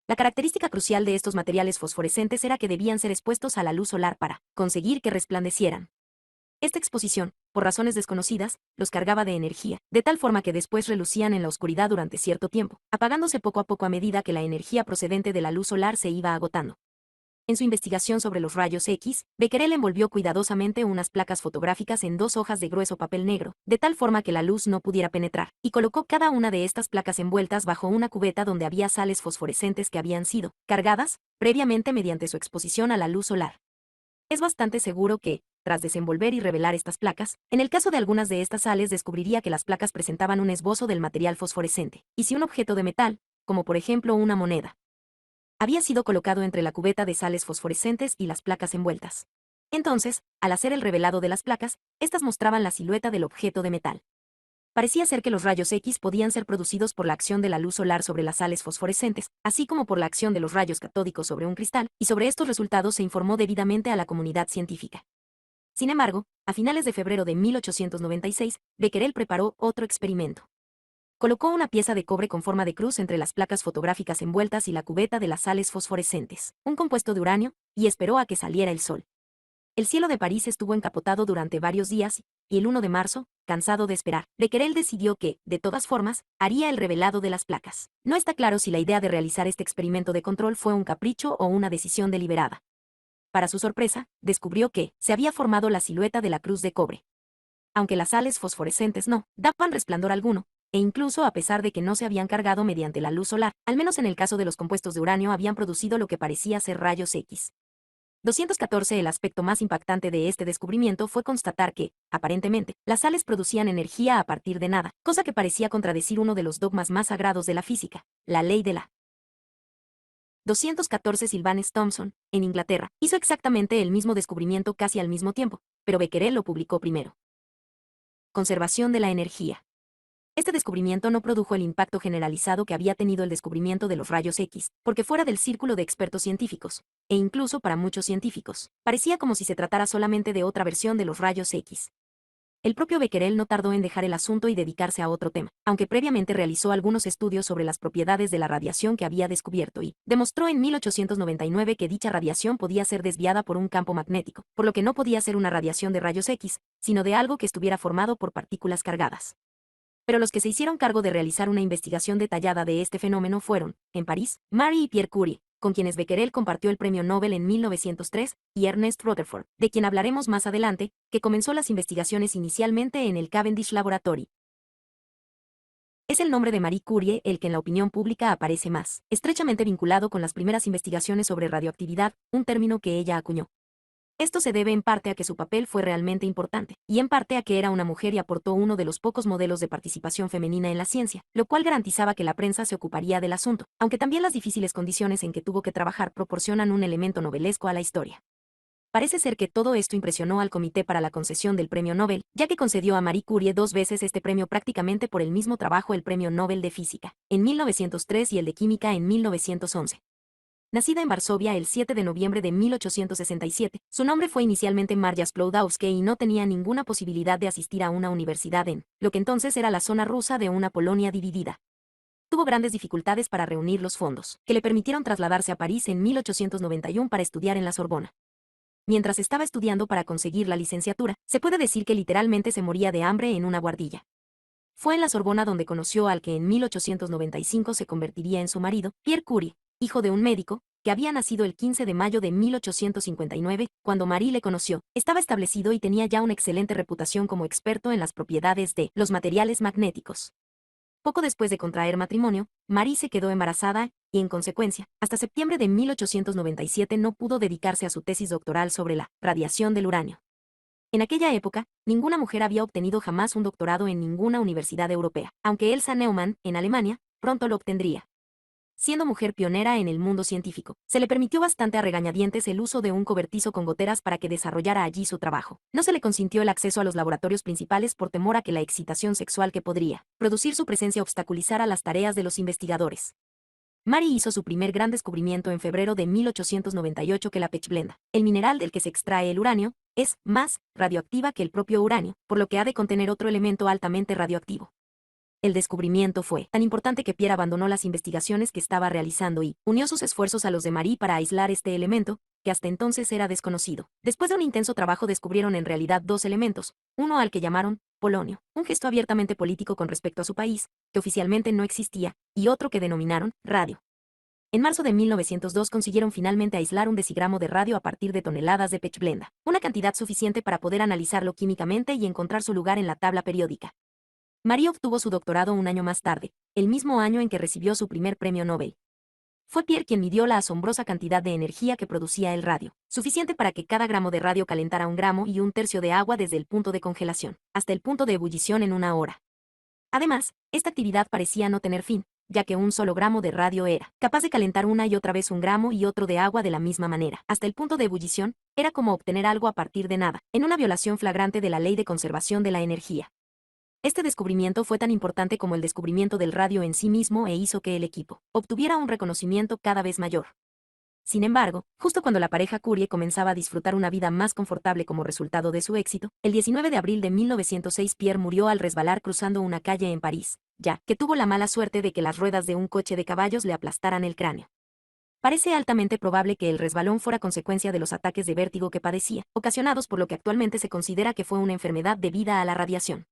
A: La característica crucial de estos materiales fosforescentes era que debían ser expuestos a la luz solar para conseguir que resplandecieran. Esta exposición, por razones desconocidas, los cargaba de energía, de tal forma que después relucían en la oscuridad durante cierto tiempo, apagándose poco a poco a medida que la energía procedente de la luz solar se iba agotando. En su investigación sobre los rayos X, Becquerel envolvió cuidadosamente unas placas fotográficas en 2 hojas de grueso papel negro, de tal forma que la luz no pudiera penetrar, y colocó cada una de estas placas envueltas bajo una cubeta donde había sales fosforescentes que habían sido cargadas previamente mediante su exposición a la luz solar. Es bastante seguro que, tras desenvolver y revelar estas placas, en el caso de algunas de estas sales descubriría que las placas presentaban un esbozo del material fosforescente, y si un objeto de metal, como por ejemplo una moneda, había sido colocado entre la cubeta de sales fosforescentes y las placas envueltas. Entonces, al hacer el revelado de las placas, estas mostraban la silueta del objeto de metal. Parecía ser que los rayos X podían ser producidos por la acción de la luz solar sobre las sales fosforescentes, así como por la acción de los rayos catódicos sobre un cristal, y sobre estos resultados se informó debidamente a la comunidad científica. Sin embargo, a finales de febrero de 1896, Becquerel preparó otro experimento. Colocó una pieza de cobre con forma de cruz entre las placas fotográficas envueltas y la cubeta de las sales fosforescentes, un compuesto de uranio, y esperó a que saliera el sol. El cielo de París estuvo encapotado durante varios días, y el 1 de marzo, cansado de esperar, Becquerel decidió que, de todas formas, haría el revelado de las placas. No está claro si la idea de realizar este experimento de control fue un capricho o una decisión deliberada. Para su sorpresa, descubrió que se había formado la silueta de la cruz de cobre. Aunque las sales fosforescentes no daban resplandor alguno, e incluso a pesar de que no se habían cargado mediante la luz solar, al menos en el caso de los compuestos de uranio habían producido lo que parecía ser rayos X. 214 El aspecto más impactante de este descubrimiento fue constatar que, aparentemente, las sales producían energía a partir de nada, cosa que parecía contradecir uno de los dogmas más sagrados de la física, la ley de la 214 Sylvanus Thomson, en Inglaterra, hizo exactamente el mismo descubrimiento casi al mismo tiempo, pero Becquerel lo publicó primero. Conservación de la energía. Este descubrimiento no produjo el impacto generalizado que había tenido el descubrimiento de los rayos X, porque fuera del círculo de expertos científicos, e incluso para muchos científicos, parecía como si se tratara solamente de otra versión de los rayos X. El propio Becquerel no tardó en dejar el asunto y dedicarse a otro tema, aunque previamente realizó algunos estudios sobre las propiedades de la radiación que había descubierto y demostró en 1899 que dicha radiación podía ser desviada por un campo magnético, por lo que no podía ser una radiación de rayos X, sino de algo que estuviera formado por partículas cargadas. Pero los que se hicieron cargo de realizar una investigación detallada de este fenómeno fueron, en París, Marie y Pierre Curie, con quienes Becquerel compartió el premio Nobel en 1903, y Ernest Rutherford, de quien hablaremos más adelante, que comenzó las investigaciones inicialmente en el Cavendish Laboratory. Es el nombre de Marie Curie el que en la opinión pública aparece más, estrechamente vinculado con las primeras investigaciones sobre radioactividad, un término que ella acuñó. Esto se debe en parte a que su papel fue realmente importante, y en parte a que era una mujer y aportó uno de los pocos modelos de participación femenina en la ciencia, lo cual garantizaba que la prensa se ocuparía del asunto, aunque también las difíciles condiciones en que tuvo que trabajar proporcionan un elemento novelesco a la historia. Parece ser que todo esto impresionó al Comité para la concesión del Premio Nobel, ya que concedió a Marie Curie 2 veces este premio prácticamente por el mismo trabajo, el Premio Nobel de Física, en 1903 y el de Química en 1911. Nacida en Varsovia el 7 de noviembre de 1867, su nombre fue inicialmente Marja Sklodowska y no tenía ninguna posibilidad de asistir a una universidad en lo que entonces era la zona rusa de una Polonia dividida. Tuvo grandes dificultades para reunir los fondos, que le permitieron trasladarse a París en 1891 para estudiar en la Sorbona. Mientras estaba estudiando para conseguir la licenciatura, se puede decir que literalmente se moría de hambre en una buhardilla. Fue en la Sorbona donde conoció al que en 1895 se convertiría en su marido, Pierre Curie, hijo de un médico, que había nacido el 15 de mayo de 1859, cuando Marie le conoció. Estaba establecido y tenía ya una excelente reputación como experto en las propiedades de los materiales magnéticos. Poco después de contraer matrimonio, Marie se quedó embarazada y, en consecuencia, hasta septiembre de 1897 no pudo dedicarse a su tesis doctoral sobre la radiación del uranio. En aquella época, ninguna mujer había obtenido jamás un doctorado en ninguna universidad europea, aunque Elsa Neumann, en Alemania, pronto lo obtendría. Siendo mujer pionera en el mundo científico, se le permitió bastante a regañadientes el uso de un cobertizo con goteras para que desarrollara allí su trabajo. No se le consintió el acceso a los laboratorios principales por temor a que la excitación sexual que podría producir su presencia obstaculizara las tareas de los investigadores. Marie hizo su primer gran descubrimiento en febrero de 1898 que la pechblenda, el mineral del que se extrae el uranio, es más radioactiva que el propio uranio, por lo que ha de contener otro elemento altamente radioactivo. El descubrimiento fue tan importante que Pierre abandonó las investigaciones que estaba realizando y unió sus esfuerzos a los de Marie para aislar este elemento, que hasta entonces era desconocido. Después de un intenso trabajo descubrieron en realidad dos elementos, uno al que llamaron polonio, un gesto abiertamente político con respecto a su país, que oficialmente no existía, y otro que denominaron radio. En marzo de 1902 consiguieron finalmente aislar un decigramo de radio a partir de toneladas de pechblenda, una cantidad suficiente para poder analizarlo químicamente y encontrar su lugar en la tabla periódica. Marie obtuvo su doctorado un año más tarde, el mismo año en que recibió su primer premio Nobel. Fue Pierre quien midió la asombrosa cantidad de energía que producía el radio, suficiente para que cada gramo de radio calentara 1 gramo y 1/3 de agua desde el punto de congelación hasta el punto de ebullición en 1 hora. Además, esta actividad parecía no tener fin, ya que un solo gramo de radio era capaz de calentar una y otra vez 1 gramo y otro de agua de la misma manera, hasta el punto de ebullición. Era como obtener algo a partir de nada, en una violación flagrante de la ley de conservación de la energía. Este descubrimiento fue tan importante como el descubrimiento del radio en sí mismo e hizo que el equipo obtuviera un reconocimiento cada vez mayor. Sin embargo, justo cuando la pareja Curie comenzaba a disfrutar una vida más confortable como resultado de su éxito, el 19 de abril de 1906 Pierre murió al resbalar cruzando una calle en París, ya que tuvo la mala suerte de que las ruedas de un coche de caballos le aplastaran el cráneo. Parece altamente probable que el resbalón fuera consecuencia de los ataques de vértigo que padecía, ocasionados por lo que actualmente se considera que fue una enfermedad debida a la radiación.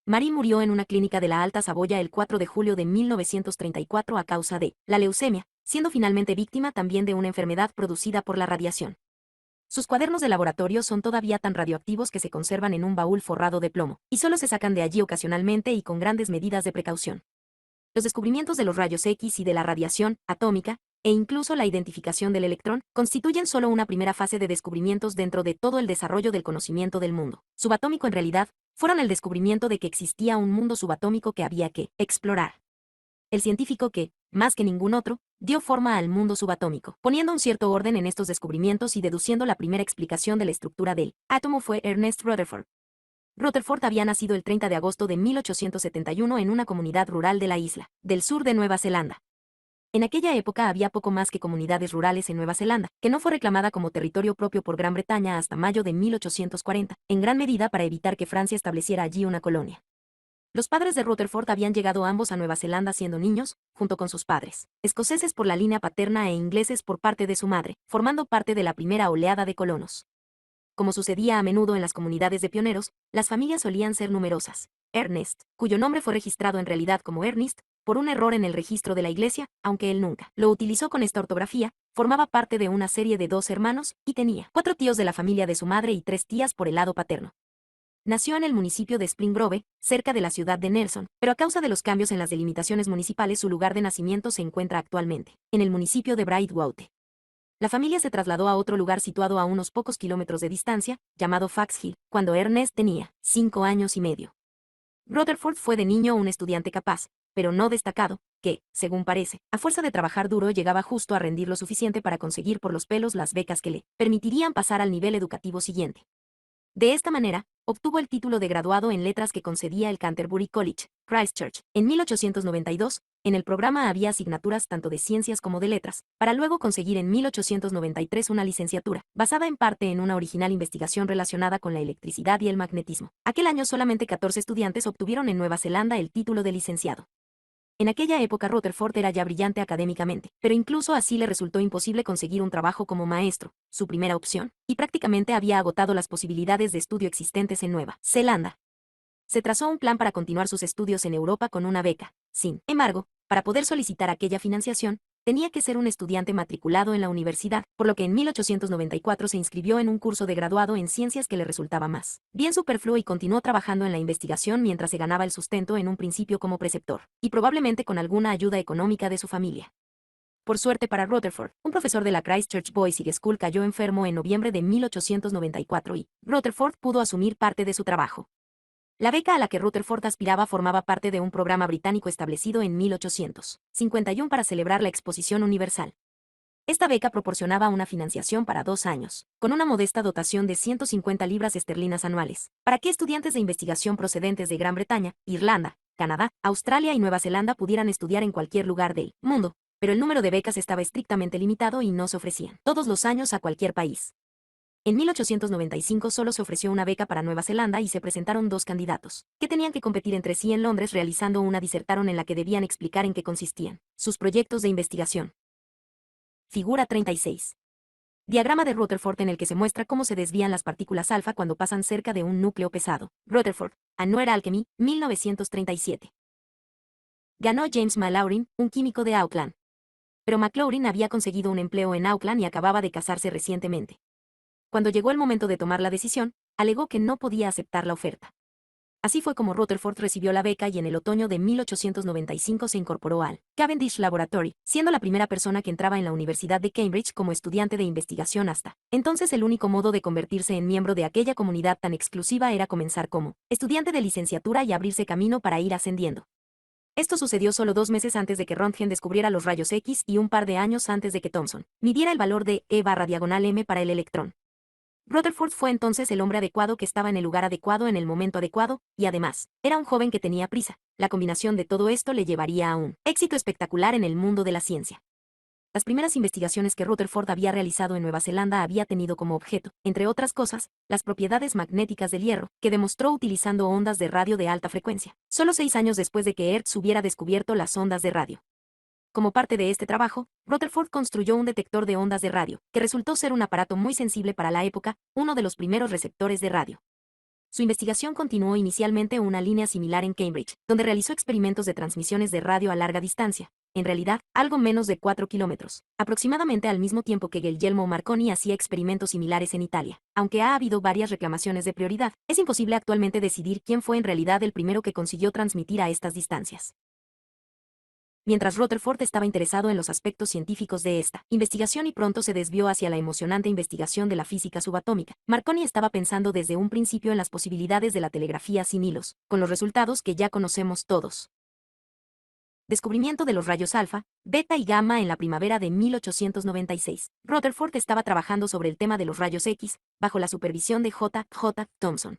A: Marie murió en una clínica de la Alta Saboya el 4 de julio de 1934 a causa de la leucemia, siendo finalmente víctima también de una enfermedad producida por la radiación. Sus cuadernos de laboratorio son todavía tan radioactivos que se conservan en un baúl forrado de plomo, y solo se sacan de allí ocasionalmente y con grandes medidas de precaución. Los descubrimientos de los rayos X y de la radiación atómica, e incluso la identificación del electrón, constituyen solo una primera fase de descubrimientos dentro de todo el desarrollo del conocimiento del mundo subatómico. En realidad, fueron el descubrimiento de que existía un mundo subatómico que había que explorar. El científico que, más que ningún otro, dio forma al mundo subatómico, poniendo un cierto orden en estos descubrimientos y deduciendo la primera explicación de la estructura del átomo, fue Ernest Rutherford. Rutherford había nacido el 30 de agosto de 1871 en una comunidad rural de la isla del sur de Nueva Zelanda. En aquella época había poco más que comunidades rurales en Nueva Zelanda, que no fue reclamada como territorio propio por Gran Bretaña hasta mayo de 1840, en gran medida para evitar que Francia estableciera allí una colonia. Los padres de Rutherford habían llegado ambos a Nueva Zelanda siendo niños, junto con sus padres, escoceses por la línea paterna e ingleses por parte de su madre, formando parte de la primera oleada de colonos. Como sucedía a menudo en las comunidades de pioneros, las familias solían ser numerosas. Ernest, cuyo nombre fue registrado en realidad como Ernest, por un error en el registro de la iglesia, aunque él nunca lo utilizó con esta ortografía. Formaba parte de una serie de 2 hermanos, y tenía 4 tíos de la familia de su madre y 3 tías por el lado paterno. Nació en el municipio de Spring Grove, cerca de la ciudad de Nelson, pero a causa de los cambios en las delimitaciones municipales su lugar de nacimiento se encuentra actualmente en el municipio de Brightwater. La familia se trasladó a otro lugar situado a unos pocos kilómetros de distancia, llamado Fox Hill, cuando Ernest tenía 5 años y medio. Rutherford fue de niño un estudiante capaz, pero no destacado, que, según parece, a fuerza de trabajar duro llegaba justo a rendir lo suficiente para conseguir por los pelos las becas que le permitirían pasar al nivel educativo siguiente. De esta manera, obtuvo el título de graduado en letras que concedía el Canterbury College, Christchurch, en 1892. En el programa había asignaturas tanto de ciencias como de letras, para luego conseguir en 1893 una licenciatura, basada en parte en una original investigación relacionada con la electricidad y el magnetismo. Aquel año solamente 14 estudiantes obtuvieron en Nueva Zelanda el título de licenciado. En aquella época Rutherford era ya brillante académicamente, pero incluso así le resultó imposible conseguir un trabajo como maestro, su primera opción, y prácticamente había agotado las posibilidades de estudio existentes en Nueva Zelanda. Se trazó un plan para continuar sus estudios en Europa con una beca. Sin embargo, para poder solicitar aquella financiación, tenía que ser un estudiante matriculado en la universidad, por lo que en 1894 se inscribió en un curso de graduado en ciencias que le resultaba más bien superfluo y continuó trabajando en la investigación mientras se ganaba el sustento en un principio como preceptor, y probablemente con alguna ayuda económica de su familia. Por suerte para Rutherford, un profesor de la Christchurch Boys' School cayó enfermo en noviembre de 1894 y Rutherford pudo asumir parte de su trabajo. La beca a la que Rutherford aspiraba formaba parte de un programa británico establecido en 1851 para celebrar la Exposición Universal. Esta beca proporcionaba una financiación para 2 años, con una modesta dotación de 150 libras esterlinas anuales, para que estudiantes de investigación procedentes de Gran Bretaña, Irlanda, Canadá, Australia y Nueva Zelanda pudieran estudiar en cualquier lugar del mundo, pero el número de becas estaba estrictamente limitado y no se ofrecían todos los años a cualquier país. En 1895 solo se ofreció una beca para Nueva Zelanda y se presentaron 2 candidatos, que tenían que competir entre sí en Londres realizando una disertación en la que debían explicar en qué consistían sus proyectos de investigación. Figura 36. Diagrama de Rutherford en el que se muestra cómo se desvían las partículas alfa cuando pasan cerca de un núcleo pesado. Rutherford, Annual Alchemy, 1937. Ganó James Malaurin, un químico de Auckland. Pero Maclaurin había conseguido un empleo en Auckland y acababa de casarse recientemente. Cuando llegó el momento de tomar la decisión, alegó que no podía aceptar la oferta. Así fue como Rutherford recibió la beca y en el otoño de 1895 se incorporó al Cavendish Laboratory, siendo la primera persona que entraba en la Universidad de Cambridge como estudiante de investigación hasta entonces el único modo de convertirse en miembro de aquella comunidad tan exclusiva era comenzar como estudiante de licenciatura y abrirse camino para ir ascendiendo. Esto sucedió solo 2 meses antes de que Röntgen descubriera los rayos X y un par de años antes de que Thomson midiera el valor de E/diagonal m para el electrón. Rutherford fue entonces el hombre adecuado que estaba en el lugar adecuado en el momento adecuado, y además, era un joven que tenía prisa. La combinación de todo esto le llevaría a un éxito espectacular en el mundo de la ciencia. Las primeras investigaciones que Rutherford había realizado en Nueva Zelanda había tenido como objeto, entre otras cosas, las propiedades magnéticas del hierro, que demostró utilizando ondas de radio de alta frecuencia, solo 6 años después de que Hertz hubiera descubierto las ondas de radio. Como parte de este trabajo, Rutherford construyó un detector de ondas de radio, que resultó ser un aparato muy sensible para la época, uno de los primeros receptores de radio. Su investigación continuó inicialmente una línea similar en Cambridge, donde realizó experimentos de transmisiones de radio a larga distancia, en realidad, algo menos de 4 kilómetros, aproximadamente al mismo tiempo que Guglielmo Marconi hacía experimentos similares en Italia. Aunque ha habido varias reclamaciones de prioridad, es imposible actualmente decidir quién fue en realidad el primero que consiguió transmitir a estas distancias. Mientras Rutherford estaba interesado en los aspectos científicos de esta investigación y pronto se desvió hacia la emocionante investigación de la física subatómica, Marconi estaba pensando desde un principio en las posibilidades de la telegrafía sin hilos, con los resultados que ya conocemos todos. Descubrimiento de los rayos alfa, beta y gamma en la primavera de 1896. Rutherford estaba trabajando sobre el tema de los rayos X, bajo la supervisión de J. J. Thomson.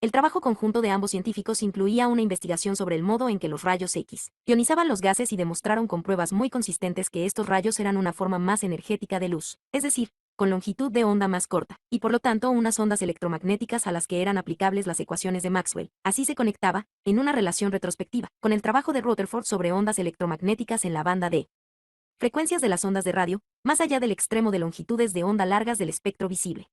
A: El trabajo conjunto de ambos científicos incluía una investigación sobre el modo en que los rayos X ionizaban los gases y demostraron con pruebas muy consistentes que estos rayos eran una forma más energética de luz, es decir, con longitud de onda más corta, y por lo tanto unas ondas electromagnéticas a las que eran aplicables las ecuaciones de Maxwell. Así se conectaba, en una relación retrospectiva, con el trabajo de Rutherford sobre ondas electromagnéticas en la banda de frecuencias de las ondas de radio, más allá del extremo de longitudes de onda largas del espectro visible.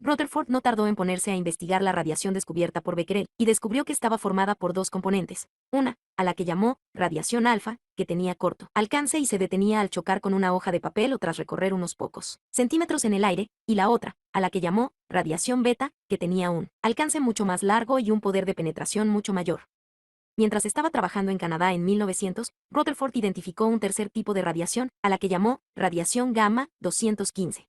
A: Rutherford no tardó en ponerse a investigar la radiación descubierta por Becquerel, y descubrió que estaba formada por dos componentes. Una, a la que llamó radiación alfa, que tenía corto alcance y se detenía al chocar con una hoja de papel o tras recorrer unos pocos centímetros en el aire, y la otra, a la que llamó radiación beta, que tenía un alcance mucho más largo y un poder de penetración mucho mayor. Mientras estaba trabajando en Canadá en 1900, Rutherford identificó un tercer tipo de radiación, a la que llamó radiación gamma 215.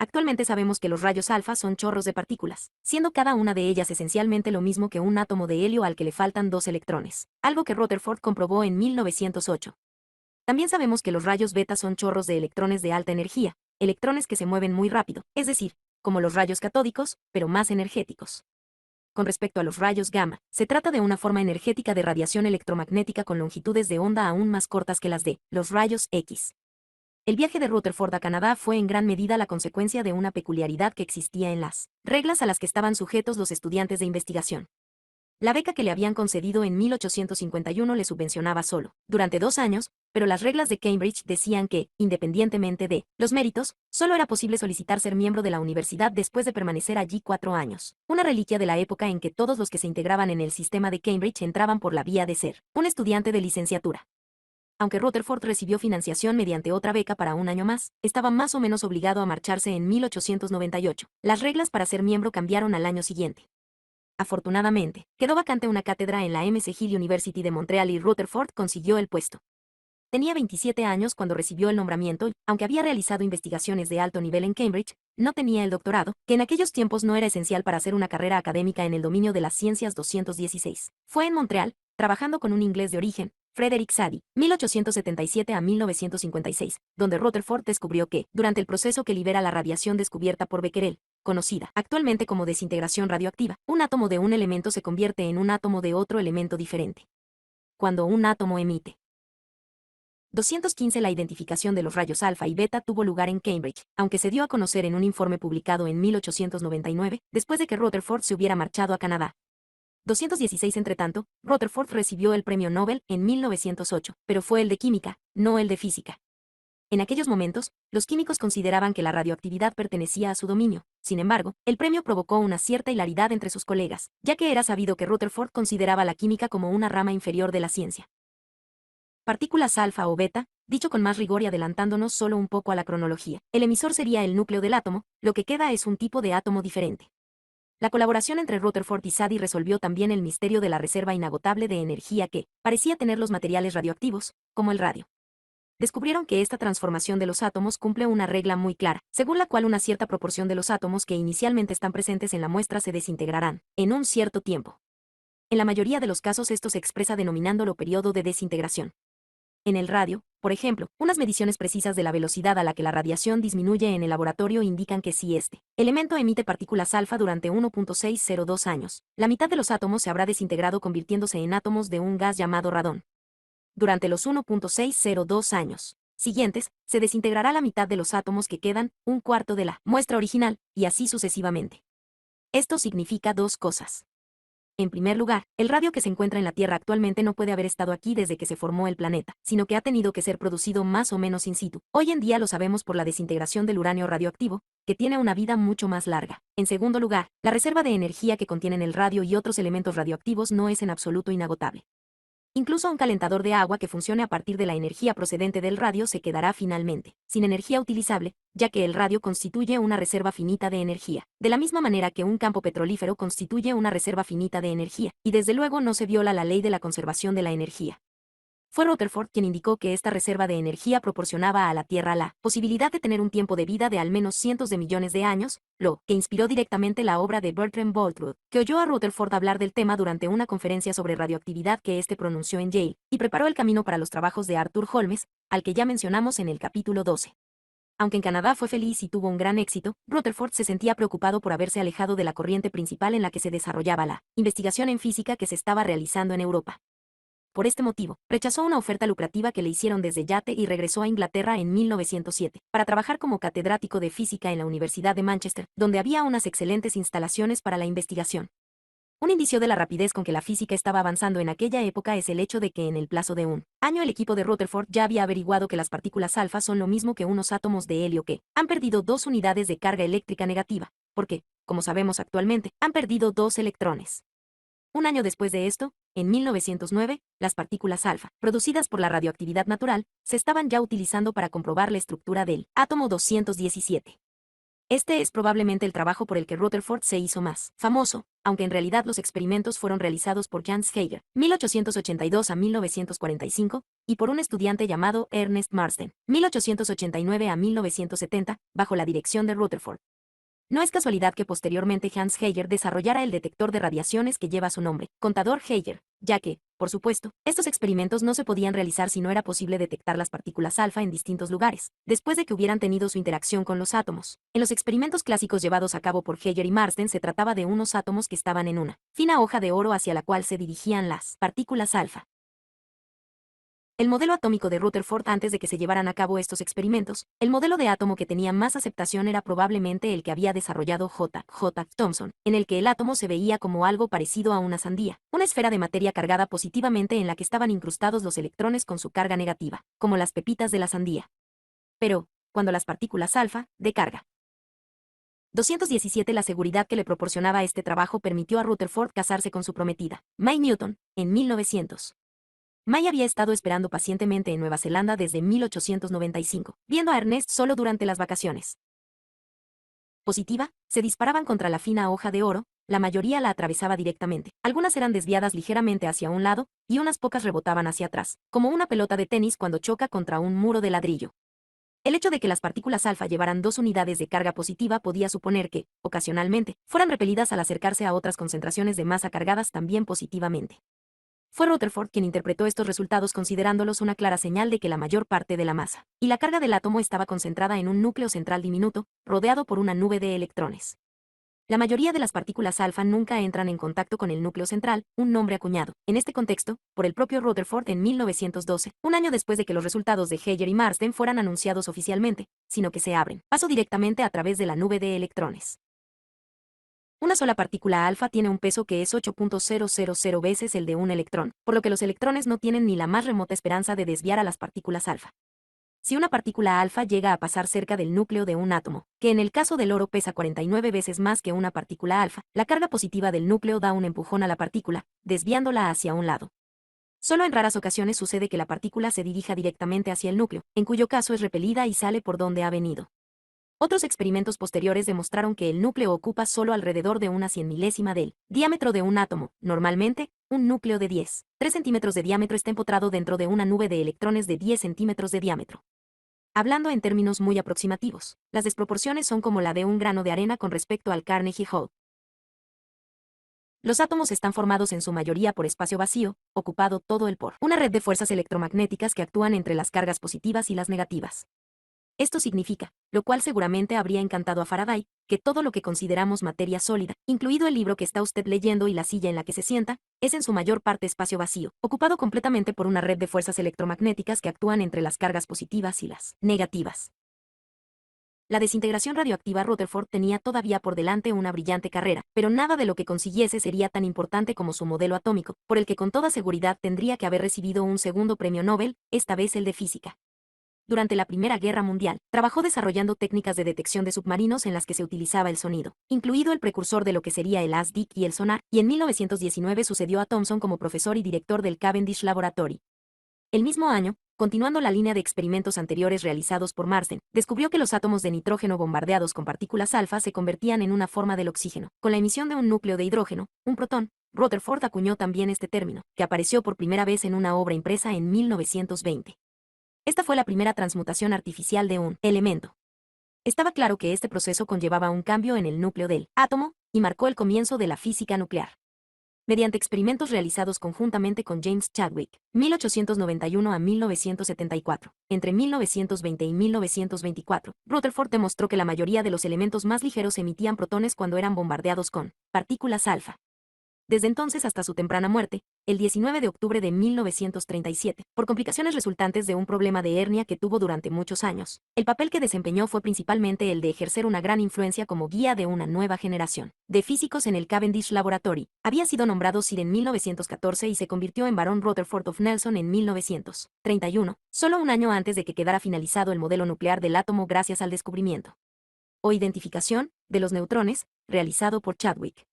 A: Actualmente sabemos que los rayos alfa son chorros de partículas, siendo cada una de ellas esencialmente lo mismo que un átomo de helio al que le faltan dos electrones, algo que Rutherford comprobó en 1908. También sabemos que los rayos beta son chorros de electrones de alta energía, electrones que se mueven muy rápido, es decir, como los rayos catódicos, pero más energéticos. Con respecto a los rayos gamma, se trata de una forma energética de radiación electromagnética con longitudes de onda aún más cortas que las de los rayos X. El viaje de Rutherford a Canadá fue en gran medida la consecuencia de una peculiaridad que existía en las reglas a las que estaban sujetos los estudiantes de investigación. La beca que le habían concedido en 1851 le subvencionaba solo, durante 2 años, pero las reglas de Cambridge decían que, independientemente de los méritos, solo era posible solicitar ser miembro de la universidad después de permanecer allí 4 años, una reliquia de la época en que todos los que se integraban en el sistema de Cambridge entraban por la vía de ser un estudiante de licenciatura. Aunque Rutherford recibió financiación mediante otra beca para un año más, estaba más o menos obligado a marcharse en 1898. Las reglas para ser miembro cambiaron al año siguiente. Afortunadamente, quedó vacante una cátedra en la McGill University de Montreal y Rutherford consiguió el puesto. Tenía 27 años cuando recibió el nombramiento y, aunque había realizado investigaciones de alto nivel en Cambridge, no tenía el doctorado, que en aquellos tiempos no era esencial para hacer una carrera académica en el dominio de las ciencias 216. Fue en Montreal, trabajando con un inglés de origen, Frederick Sadie, 1877 a 1956, donde Rutherford descubrió que, durante el proceso que libera la radiación descubierta por Becquerel, conocida actualmente como desintegración radioactiva, un átomo de un elemento se convierte en un átomo de otro elemento diferente. Cuando un átomo emite 215. La identificación de los rayos alfa y beta tuvo lugar en Cambridge, aunque se dio a conocer en un informe publicado en 1899, después de que Rutherford se hubiera marchado a Canadá. 216. Entretanto, Rutherford recibió el premio Nobel en 1908, pero fue el de química, no el de física. En aquellos momentos, los químicos consideraban que la radioactividad pertenecía a su dominio. Sin embargo, el premio provocó una cierta hilaridad entre sus colegas, ya que era sabido que Rutherford consideraba la química como una rama inferior de la ciencia. Partículas alfa o beta, dicho con más rigor y adelantándonos solo un poco a la cronología. El emisor sería el núcleo del átomo, lo que queda es un tipo de átomo diferente. La colaboración entre Rutherford y Sadie resolvió también el misterio de la reserva inagotable de energía que parecía tener los materiales radioactivos, como el radio. Descubrieron que esta transformación de los átomos cumple una regla muy clara, según la cual una cierta proporción de los átomos que inicialmente están presentes en la muestra se desintegrarán, en un cierto tiempo. En la mayoría de los casos esto se expresa denominándolo periodo de desintegración. En el radio, por ejemplo, unas mediciones precisas de la velocidad a la que la radiación disminuye en el laboratorio indican que si este elemento emite partículas alfa durante 1.602 años, la mitad de los átomos se habrá desintegrado convirtiéndose en átomos de un gas llamado radón. Durante los 1.602 años siguientes, se desintegrará la mitad de los átomos que quedan, un cuarto de la muestra original, y así sucesivamente. Esto significa dos cosas. En primer lugar, el radio que se encuentra en la Tierra actualmente no puede haber estado aquí desde que se formó el planeta, sino que ha tenido que ser producido más o menos in situ. Hoy en día lo sabemos por la desintegración del uranio radioactivo, que tiene una vida mucho más larga. En segundo lugar, la reserva de energía que contienen el radio y otros elementos radioactivos no es en absoluto inagotable. Incluso un calentador de agua que funcione a partir de la energía procedente del radio se quedará finalmente sin energía utilizable, ya que el radio constituye una reserva finita de energía, de la misma manera que un campo petrolífero constituye una reserva finita de energía, y desde luego no se viola la ley de la conservación de la energía. Fue Rutherford quien indicó que esta reserva de energía proporcionaba a la Tierra la posibilidad de tener un tiempo de vida de al menos cientos de millones de años, lo que inspiró directamente la obra de Bertrand Boltwood, que oyó a Rutherford hablar del tema durante una conferencia sobre radioactividad que éste pronunció en Yale, y preparó el camino para los trabajos de Arthur Holmes, al que ya mencionamos en el capítulo 12. Aunque en Canadá fue feliz y tuvo un gran éxito, Rutherford se sentía preocupado por haberse alejado de la corriente principal en la que se desarrollaba la investigación en física que se estaba realizando en Europa. Por este motivo, rechazó una oferta lucrativa que le hicieron desde Yate y regresó a Inglaterra en 1907, para trabajar como catedrático de física en la Universidad de Manchester, donde había unas excelentes instalaciones para la investigación. Un indicio de la rapidez con que la física estaba avanzando en aquella época es el hecho de que en el plazo de un año el equipo de Rutherford ya había averiguado que las partículas alfa son lo mismo que unos átomos de helio que han perdido 2 unidades de carga eléctrica negativa, porque, como sabemos actualmente, han perdido 2 electrones. Un año después de esto, en 1909, las partículas alfa, producidas por la radioactividad natural, se estaban ya utilizando para comprobar la estructura del átomo 217. Este es probablemente el trabajo por el que Rutherford se hizo más famoso, aunque en realidad los experimentos fueron realizados por Ernst Hager, 1882 a 1945, y por un estudiante llamado Ernest Marsden, 1889 a 1970, bajo la dirección de Rutherford. No es casualidad que posteriormente Hans Hager desarrollara el detector de radiaciones que lleva su nombre, contador Hager, ya que, por supuesto, estos experimentos no se podían realizar si no era posible detectar las partículas alfa en distintos lugares, después de que hubieran tenido su interacción con los átomos. En los experimentos clásicos llevados a cabo por Hager y Marsden se trataba de unos átomos que estaban en una fina hoja de oro hacia la cual se dirigían las partículas alfa. El modelo atómico de Rutherford antes de que se llevaran a cabo estos experimentos, el modelo de átomo que tenía más aceptación era probablemente el que había desarrollado J. Thomson, en el que el átomo se veía como algo parecido a una sandía, una esfera de materia cargada positivamente en la que estaban incrustados los electrones con su carga negativa, como las pepitas de la sandía. Pero, cuando las partículas alfa, de carga 217, la seguridad que le proporcionaba este trabajo permitió a Rutherford casarse con su prometida, May Newton, en 1900. May había estado esperando pacientemente en Nueva Zelanda desde 1895, viendo a Ernest solo durante las vacaciones. Positiva, se disparaban contra la fina hoja de oro, la mayoría la atravesaba directamente, algunas eran desviadas ligeramente hacia un lado, y unas pocas rebotaban hacia atrás, como una pelota de tenis cuando choca contra un muro de ladrillo. El hecho de que las partículas alfa llevaran 2 unidades de carga positiva podía suponer que, ocasionalmente, fueran repelidas al acercarse a otras concentraciones de masa cargadas también positivamente. Fue Rutherford quien interpretó estos resultados considerándolos una clara señal de que la mayor parte de la masa y la carga del átomo estaba concentrada en un núcleo central diminuto, rodeado por una nube de electrones. La mayoría de las partículas alfa nunca entran en contacto con el núcleo central, un nombre acuñado, en este contexto, por el propio Rutherford en 1912, un año después de que los resultados de Hager y Marsden fueran anunciados oficialmente, sino que se abren paso directamente a través de la nube de electrones. Una sola partícula alfa tiene un peso que es 8.000 veces el de un electrón, por lo que los electrones no tienen ni la más remota esperanza de desviar a las partículas alfa. Si una partícula alfa llega a pasar cerca del núcleo de un átomo, que en el caso del oro pesa 49 veces más que una partícula alfa, la carga positiva del núcleo da un empujón a la partícula, desviándola hacia un lado. Solo en raras ocasiones sucede que la partícula se dirija directamente hacia el núcleo, en cuyo caso es repelida y sale por donde ha venido. Otros experimentos posteriores demostraron que el núcleo ocupa solo alrededor de una 100 milésima del diámetro de un átomo. Normalmente, un núcleo de 3 centímetros de diámetro está empotrado dentro de una nube de electrones de 10 centímetros de diámetro. Hablando en términos muy aproximativos, las desproporciones son como la de un grano de arena con respecto al Carnegie Hall. Los átomos están formados en su mayoría por espacio vacío, ocupado todo el por una red de fuerzas electromagnéticas que actúan entre las cargas positivas y las negativas. Esto significa, lo cual seguramente habría encantado a Faraday, que todo lo que consideramos materia sólida, incluido el libro que está usted leyendo y la silla en la que se sienta, es en su mayor parte espacio vacío, ocupado completamente por una red de fuerzas electromagnéticas que actúan entre las cargas positivas y las negativas. La desintegración radioactiva Rutherford tenía todavía por delante una brillante carrera, pero nada de lo que consiguiese sería tan importante como su modelo atómico, por el que con toda seguridad tendría que haber recibido un segundo premio Nobel, esta vez el de física. Durante la Primera Guerra Mundial, trabajó desarrollando técnicas de detección de submarinos en las que se utilizaba el sonido, incluido el precursor de lo que sería el ASDIC y el sonar, y en 1919 sucedió a Thomson como profesor y director del Cavendish Laboratory. El mismo año, continuando la línea de experimentos anteriores realizados por Marsden, descubrió que los átomos de nitrógeno bombardeados con partículas alfa se convertían en una forma del oxígeno, con la emisión de un núcleo de hidrógeno, un protón. Rutherford acuñó también este término, que apareció por primera vez en una obra impresa en 1920. Esta fue la primera transmutación artificial de un elemento. Estaba claro que este proceso conllevaba un cambio en el núcleo del átomo, y marcó el comienzo de la física nuclear. Mediante experimentos realizados conjuntamente con James Chadwick, 1891 a 1974, entre 1920 y 1924, Rutherford demostró que la mayoría de los elementos más ligeros emitían protones cuando eran bombardeados con partículas alfa. Desde entonces hasta su temprana muerte, el 19 de octubre de 1937, por complicaciones resultantes de un problema de hernia que tuvo durante muchos años, el papel que desempeñó fue principalmente el de ejercer una gran influencia como guía de una nueva generación de físicos en el Cavendish Laboratory. Había sido nombrado Sir en 1914 y se convirtió en barón Rutherford of Nelson en 1931, solo un año antes de que quedara finalizado el modelo nuclear del átomo gracias al descubrimiento o identificación, de los neutrones, realizado por Chadwick.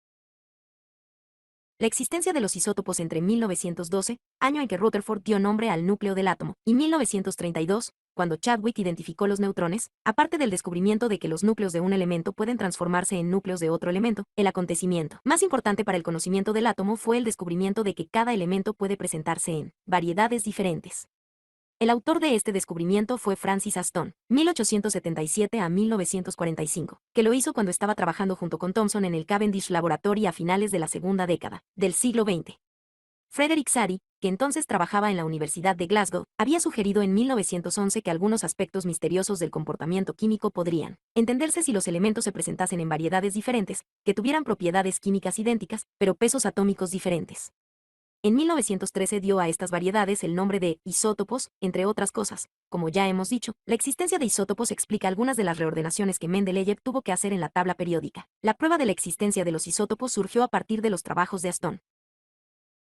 A: La existencia de los isótopos entre 1912, año en que Rutherford dio nombre al núcleo del átomo, y 1932, cuando Chadwick identificó los neutrones, aparte del descubrimiento de que los núcleos de un elemento pueden transformarse en núcleos de otro elemento, el acontecimiento más importante para el conocimiento del átomo fue el descubrimiento de que cada elemento puede presentarse en variedades diferentes. El autor de este descubrimiento fue Francis Aston, 1877 a 1945, que lo hizo cuando estaba trabajando junto con Thomson en el Cavendish Laboratory a finales de la segunda década del siglo XX. Frederick Soddy, que entonces trabajaba en la Universidad de Glasgow, había sugerido en 1911 que algunos aspectos misteriosos del comportamiento químico podrían entenderse si los elementos se presentasen en variedades diferentes, que tuvieran propiedades químicas idénticas, pero pesos atómicos diferentes. En 1913 dio a estas variedades el nombre de isótopos, entre otras cosas. Como ya hemos dicho, la existencia de isótopos explica algunas de las reordenaciones que Mendeleev tuvo que hacer en la tabla periódica. La prueba de la existencia de los isótopos surgió a partir de los trabajos de Aston,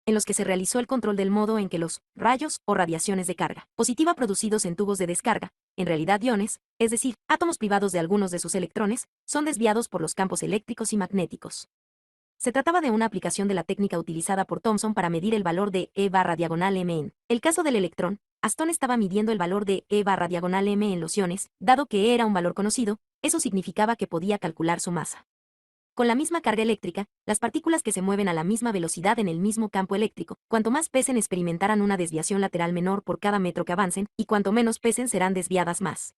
A: en los que se realizó el control del modo en que los rayos o radiaciones de carga positiva producidos en tubos de descarga, en realidad iones, es decir, átomos privados de algunos de sus electrones, son desviados por los campos eléctricos y magnéticos. Se trataba de una aplicación de la técnica utilizada por Thomson para medir el valor de E/m. En el caso del electrón, Aston estaba midiendo el valor de E/m en los iones, dado que era un valor conocido, eso significaba que podía calcular su masa. Con la misma carga eléctrica, las partículas que se mueven a la misma velocidad en el mismo campo eléctrico, cuanto más pesen experimentarán una desviación lateral menor por cada metro que avancen, y cuanto menos pesen serán desviadas más.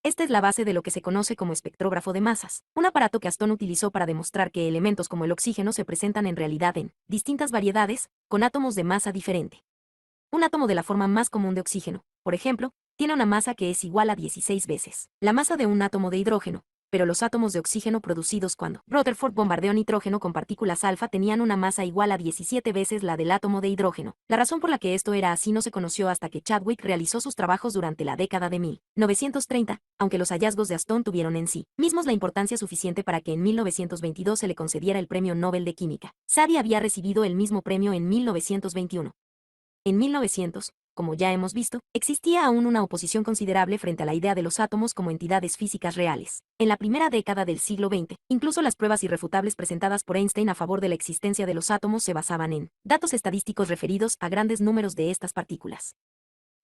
A: Esta es la base de lo que se conoce como espectrógrafo de masas, un aparato que Aston utilizó para demostrar que elementos como el oxígeno se presentan en realidad en distintas variedades, con átomos de masa diferente. Un átomo de la forma más común de oxígeno, por ejemplo, tiene una masa que es igual a 16 veces la masa de un átomo de hidrógeno, pero los átomos de oxígeno producidos cuando Rutherford bombardeó nitrógeno con partículas alfa tenían una masa igual a 17 veces la del átomo de hidrógeno. La razón por la que esto era así no se conoció hasta que Chadwick realizó sus trabajos durante la década de 1930, aunque los hallazgos de Aston tuvieron en sí mismos la importancia suficiente para que en 1922 se le concediera el Premio Nobel de Química. Soddy había recibido el mismo premio en 1921. En 1900, como ya hemos visto, existía aún una oposición considerable frente a la idea de los átomos como entidades físicas reales. En la primera década del siglo XX, incluso las pruebas irrefutables presentadas por Einstein a favor de la existencia de los átomos se basaban en datos estadísticos referidos a grandes números de estas partículas.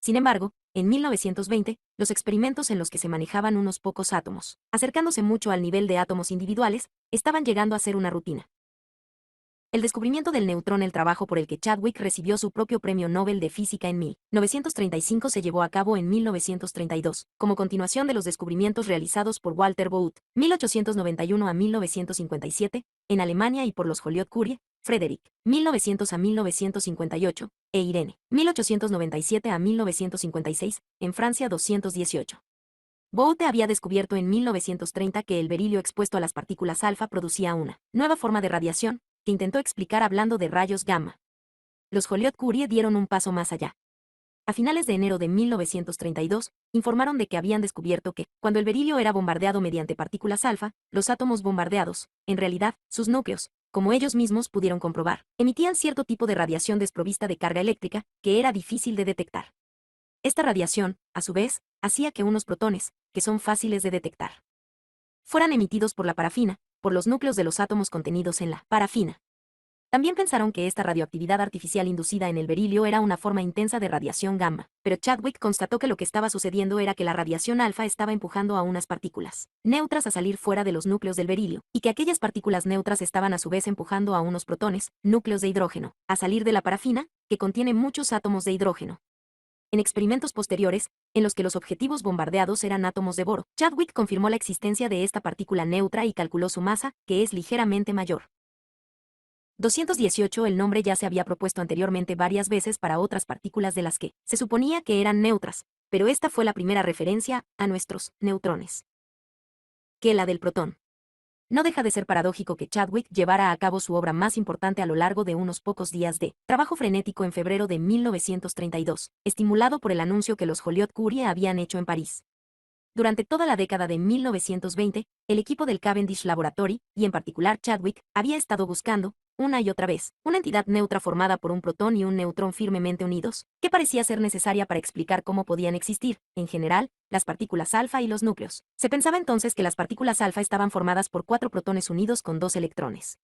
A: Sin embargo, en 1920, los experimentos en los que se manejaban unos pocos átomos, acercándose mucho al nivel de átomos individuales, estaban llegando a ser una rutina. El descubrimiento del neutrón, el trabajo por el que Chadwick recibió su propio premio Nobel de Física en 1935, se llevó a cabo en 1932, como continuación de los descubrimientos realizados por Walter Boot, 1891 a 1957, en Alemania y por los Joliot-Curie, Frederick, 1900 a 1958, e Irene, 1897 a 1956, en Francia 218. Boot había descubierto en 1930 que el berilio expuesto a las partículas alfa producía una nueva forma de radiación, que intentó explicar hablando de rayos gamma. Los Joliot-Curie dieron un paso más allá. A finales de enero de 1932, informaron de que habían descubierto que, cuando el berilio era bombardeado mediante partículas alfa, los átomos bombardeados, en realidad, sus núcleos, como ellos mismos pudieron comprobar, emitían cierto tipo de radiación desprovista de carga eléctrica, que era difícil de detectar. Esta radiación, a su vez, hacía que unos protones, que son fáciles de detectar, fueran emitidos por la parafina, por los núcleos de los átomos contenidos en la parafina. También pensaron que esta radioactividad artificial inducida en el berilio era una forma intensa de radiación gamma, pero Chadwick constató que lo que estaba sucediendo era que la radiación alfa estaba empujando a unas partículas neutras a salir fuera de los núcleos del berilio, y que aquellas partículas neutras estaban a su vez empujando a unos protones, núcleos de hidrógeno, a salir de la parafina, que contiene muchos átomos de hidrógeno. En experimentos posteriores, en los que los objetivos bombardeados eran átomos de boro, Chadwick confirmó la existencia de esta partícula neutra y calculó su masa, que es ligeramente mayor. 218. El nombre ya se había propuesto anteriormente varias veces para otras partículas de las que se suponía que eran neutras, pero esta fue la primera referencia a nuestros neutrones, que la del protón. No deja de ser paradójico que Chadwick llevara a cabo su obra más importante a lo largo de unos pocos días de trabajo frenético en febrero de 1932, estimulado por el anuncio que los Joliot-Curie habían hecho en París. Durante toda la década de 1920, el equipo del Cavendish Laboratory, y en particular Chadwick, había estado buscando, una y otra vez, una entidad neutra formada por un protón y un neutrón firmemente unidos, que parecía ser necesaria para explicar cómo podían existir, en general, las partículas alfa y los núcleos. Se pensaba entonces que las partículas alfa estaban formadas por 4 protones unidos con 2 electrones.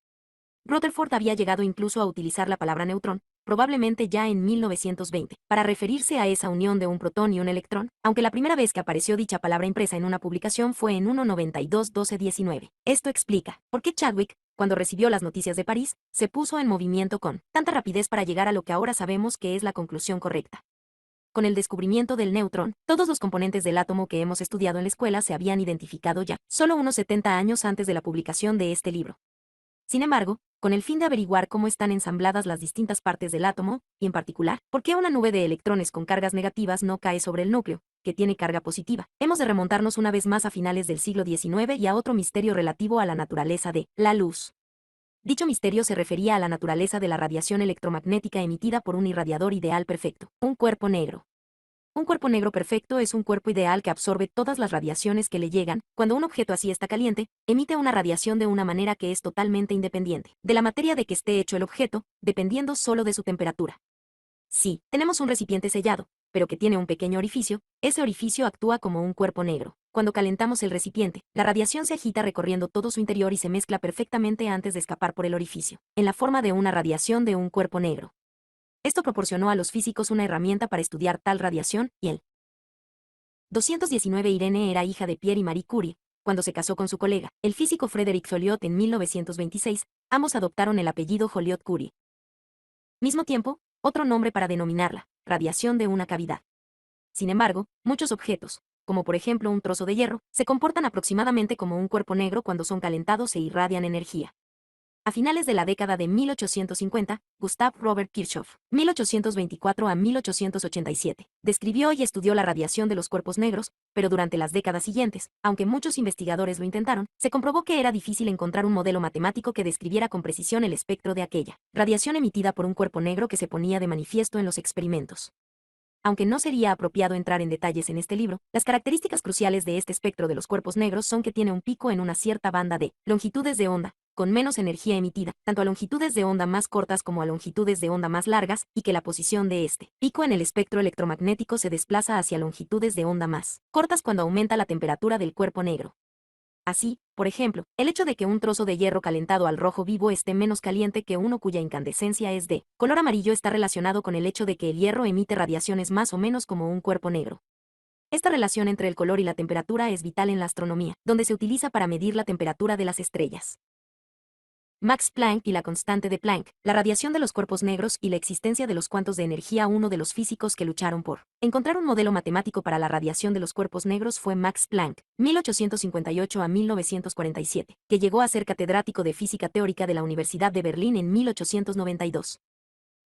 A: Rutherford había llegado incluso a utilizar la palabra neutrón, probablemente ya en 1920, para referirse a esa unión de un protón y un electrón, aunque la primera vez que apareció dicha palabra impresa en una publicación fue en 192-12-19. Esto explica por qué Chadwick, cuando recibió las noticias de París, se puso en movimiento con tanta rapidez para llegar a lo que ahora sabemos que es la conclusión correcta. Con el descubrimiento del neutrón, todos los componentes del átomo que hemos estudiado en la escuela se habían identificado ya, solo unos 70 años antes de la publicación de este libro. Sin embargo, con el fin de averiguar cómo están ensambladas las distintas partes del átomo, y en particular, por qué una nube de electrones con cargas negativas no cae sobre el núcleo, que tiene carga positiva, hemos de remontarnos una vez más a finales del siglo XIX y a otro misterio relativo a la naturaleza de la luz. Dicho misterio se refería a la naturaleza de la radiación electromagnética emitida por un irradiador ideal perfecto, un cuerpo negro. Un cuerpo negro perfecto es un cuerpo ideal que absorbe todas las radiaciones que le llegan. Cuando un objeto así está caliente, emite una radiación de una manera que es totalmente independiente de la materia de que esté hecho el objeto, dependiendo solo de su temperatura. Si tenemos un recipiente sellado, pero que tiene un pequeño orificio, ese orificio actúa como un cuerpo negro. Cuando calentamos el recipiente, la radiación se agita recorriendo todo su interior y se mezcla perfectamente antes de escapar por el orificio, en la forma de una radiación de un cuerpo negro. Esto proporcionó a los físicos una herramienta para estudiar tal radiación, y el 219 Irene era hija de Pierre y Marie Curie. Cuando se casó con su colega, el físico Frédéric Joliot en 1926, ambos adoptaron el apellido Joliot-Curie. Mismo tiempo, otro nombre para denominarla, radiación de una cavidad. Sin embargo, muchos objetos, como por ejemplo un trozo de hierro, se comportan aproximadamente como un cuerpo negro cuando son calentados e irradian energía. A finales de la década de 1850, Gustav Robert Kirchhoff, 1824 a 1887, describió y estudió la radiación de los cuerpos negros, pero durante las décadas siguientes, aunque muchos investigadores lo intentaron, se comprobó que era difícil encontrar un modelo matemático que describiera con precisión el espectro de aquella radiación emitida por un cuerpo negro que se ponía de manifiesto en los experimentos. Aunque no sería apropiado entrar en detalles en este libro, las características cruciales de este espectro de los cuerpos negros son que tiene un pico en una cierta banda de longitudes de onda, con menos energía emitida, tanto a longitudes de onda más cortas como a longitudes de onda más largas, y que la posición de este pico en el espectro electromagnético se desplaza hacia longitudes de onda más cortas cuando aumenta la temperatura del cuerpo negro. Así, por ejemplo, el hecho de que un trozo de hierro calentado al rojo vivo esté menos caliente que uno cuya incandescencia es de color amarillo está relacionado con el hecho de que el hierro emite radiaciones más o menos como un cuerpo negro. Esta relación entre el color y la temperatura es vital en la astronomía, donde se utiliza para medir la temperatura de las estrellas. Max Planck y la constante de Planck, la radiación de los cuerpos negros y la existencia de los cuantos de energía. Uno de los físicos que lucharon por encontrar un modelo matemático para la radiación de los cuerpos negros fue Max Planck, 1858 a 1947, que llegó a ser catedrático de física teórica de la Universidad de Berlín en 1892.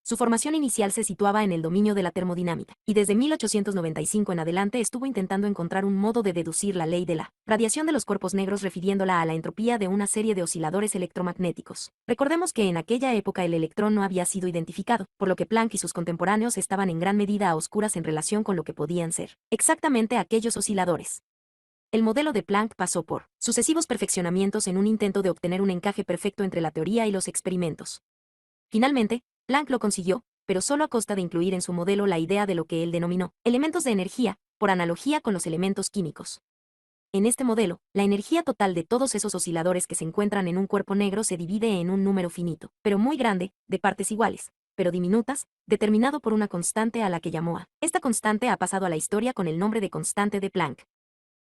A: Su formación inicial se situaba en el dominio de la termodinámica, y desde 1895 en adelante estuvo intentando encontrar un modo de deducir la ley de la radiación de los cuerpos negros refiriéndola a la entropía de una serie de osciladores electromagnéticos. Recordemos que en aquella época el electrón no había sido identificado, por lo que Planck y sus contemporáneos estaban en gran medida a oscuras en relación con lo que podían ser exactamente aquellos osciladores. El modelo de Planck pasó por sucesivos perfeccionamientos en un intento de obtener un encaje perfecto entre la teoría y los experimentos. Finalmente, Planck lo consiguió, pero solo a costa de incluir en su modelo la idea de lo que él denominó elementos de energía, por analogía con los elementos químicos. En este modelo, la energía total de todos esos osciladores que se encuentran en un cuerpo negro se divide en un número finito, pero muy grande, de partes iguales, pero diminutas, determinado por una constante a la que llamó A. Esta constante ha pasado a la historia con el nombre de constante de Planck.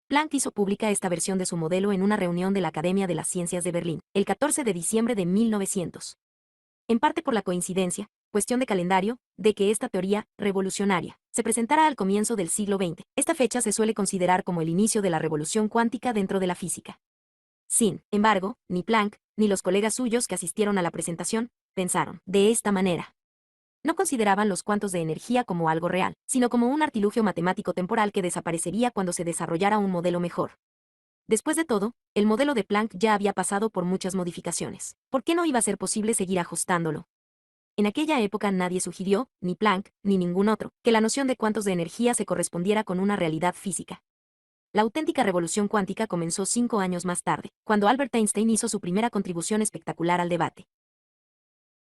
A: Planck hizo pública esta versión de su modelo en una reunión de la Academia de las Ciencias de Berlín, el 14 de diciembre de 1900. En parte por la coincidencia, cuestión de calendario, de que esta teoría, revolucionaria, se presentara al comienzo del siglo XX. Esta fecha se suele considerar como el inicio de la revolución cuántica dentro de la física. Sin embargo, ni Planck, ni los colegas suyos que asistieron a la presentación, pensaron de esta manera. No consideraban los cuantos de energía como algo real, sino como un artilugio matemático temporal que desaparecería cuando se desarrollara un modelo mejor. Después de todo, el modelo de Planck ya había pasado por muchas modificaciones. ¿Por qué no iba a ser posible seguir ajustándolo? En aquella época nadie sugirió, ni Planck, ni ningún otro, que la noción de cuantos de energía se correspondiera con una realidad física. La auténtica revolución cuántica comenzó 5 años más tarde, cuando Albert Einstein hizo su primera contribución espectacular al debate.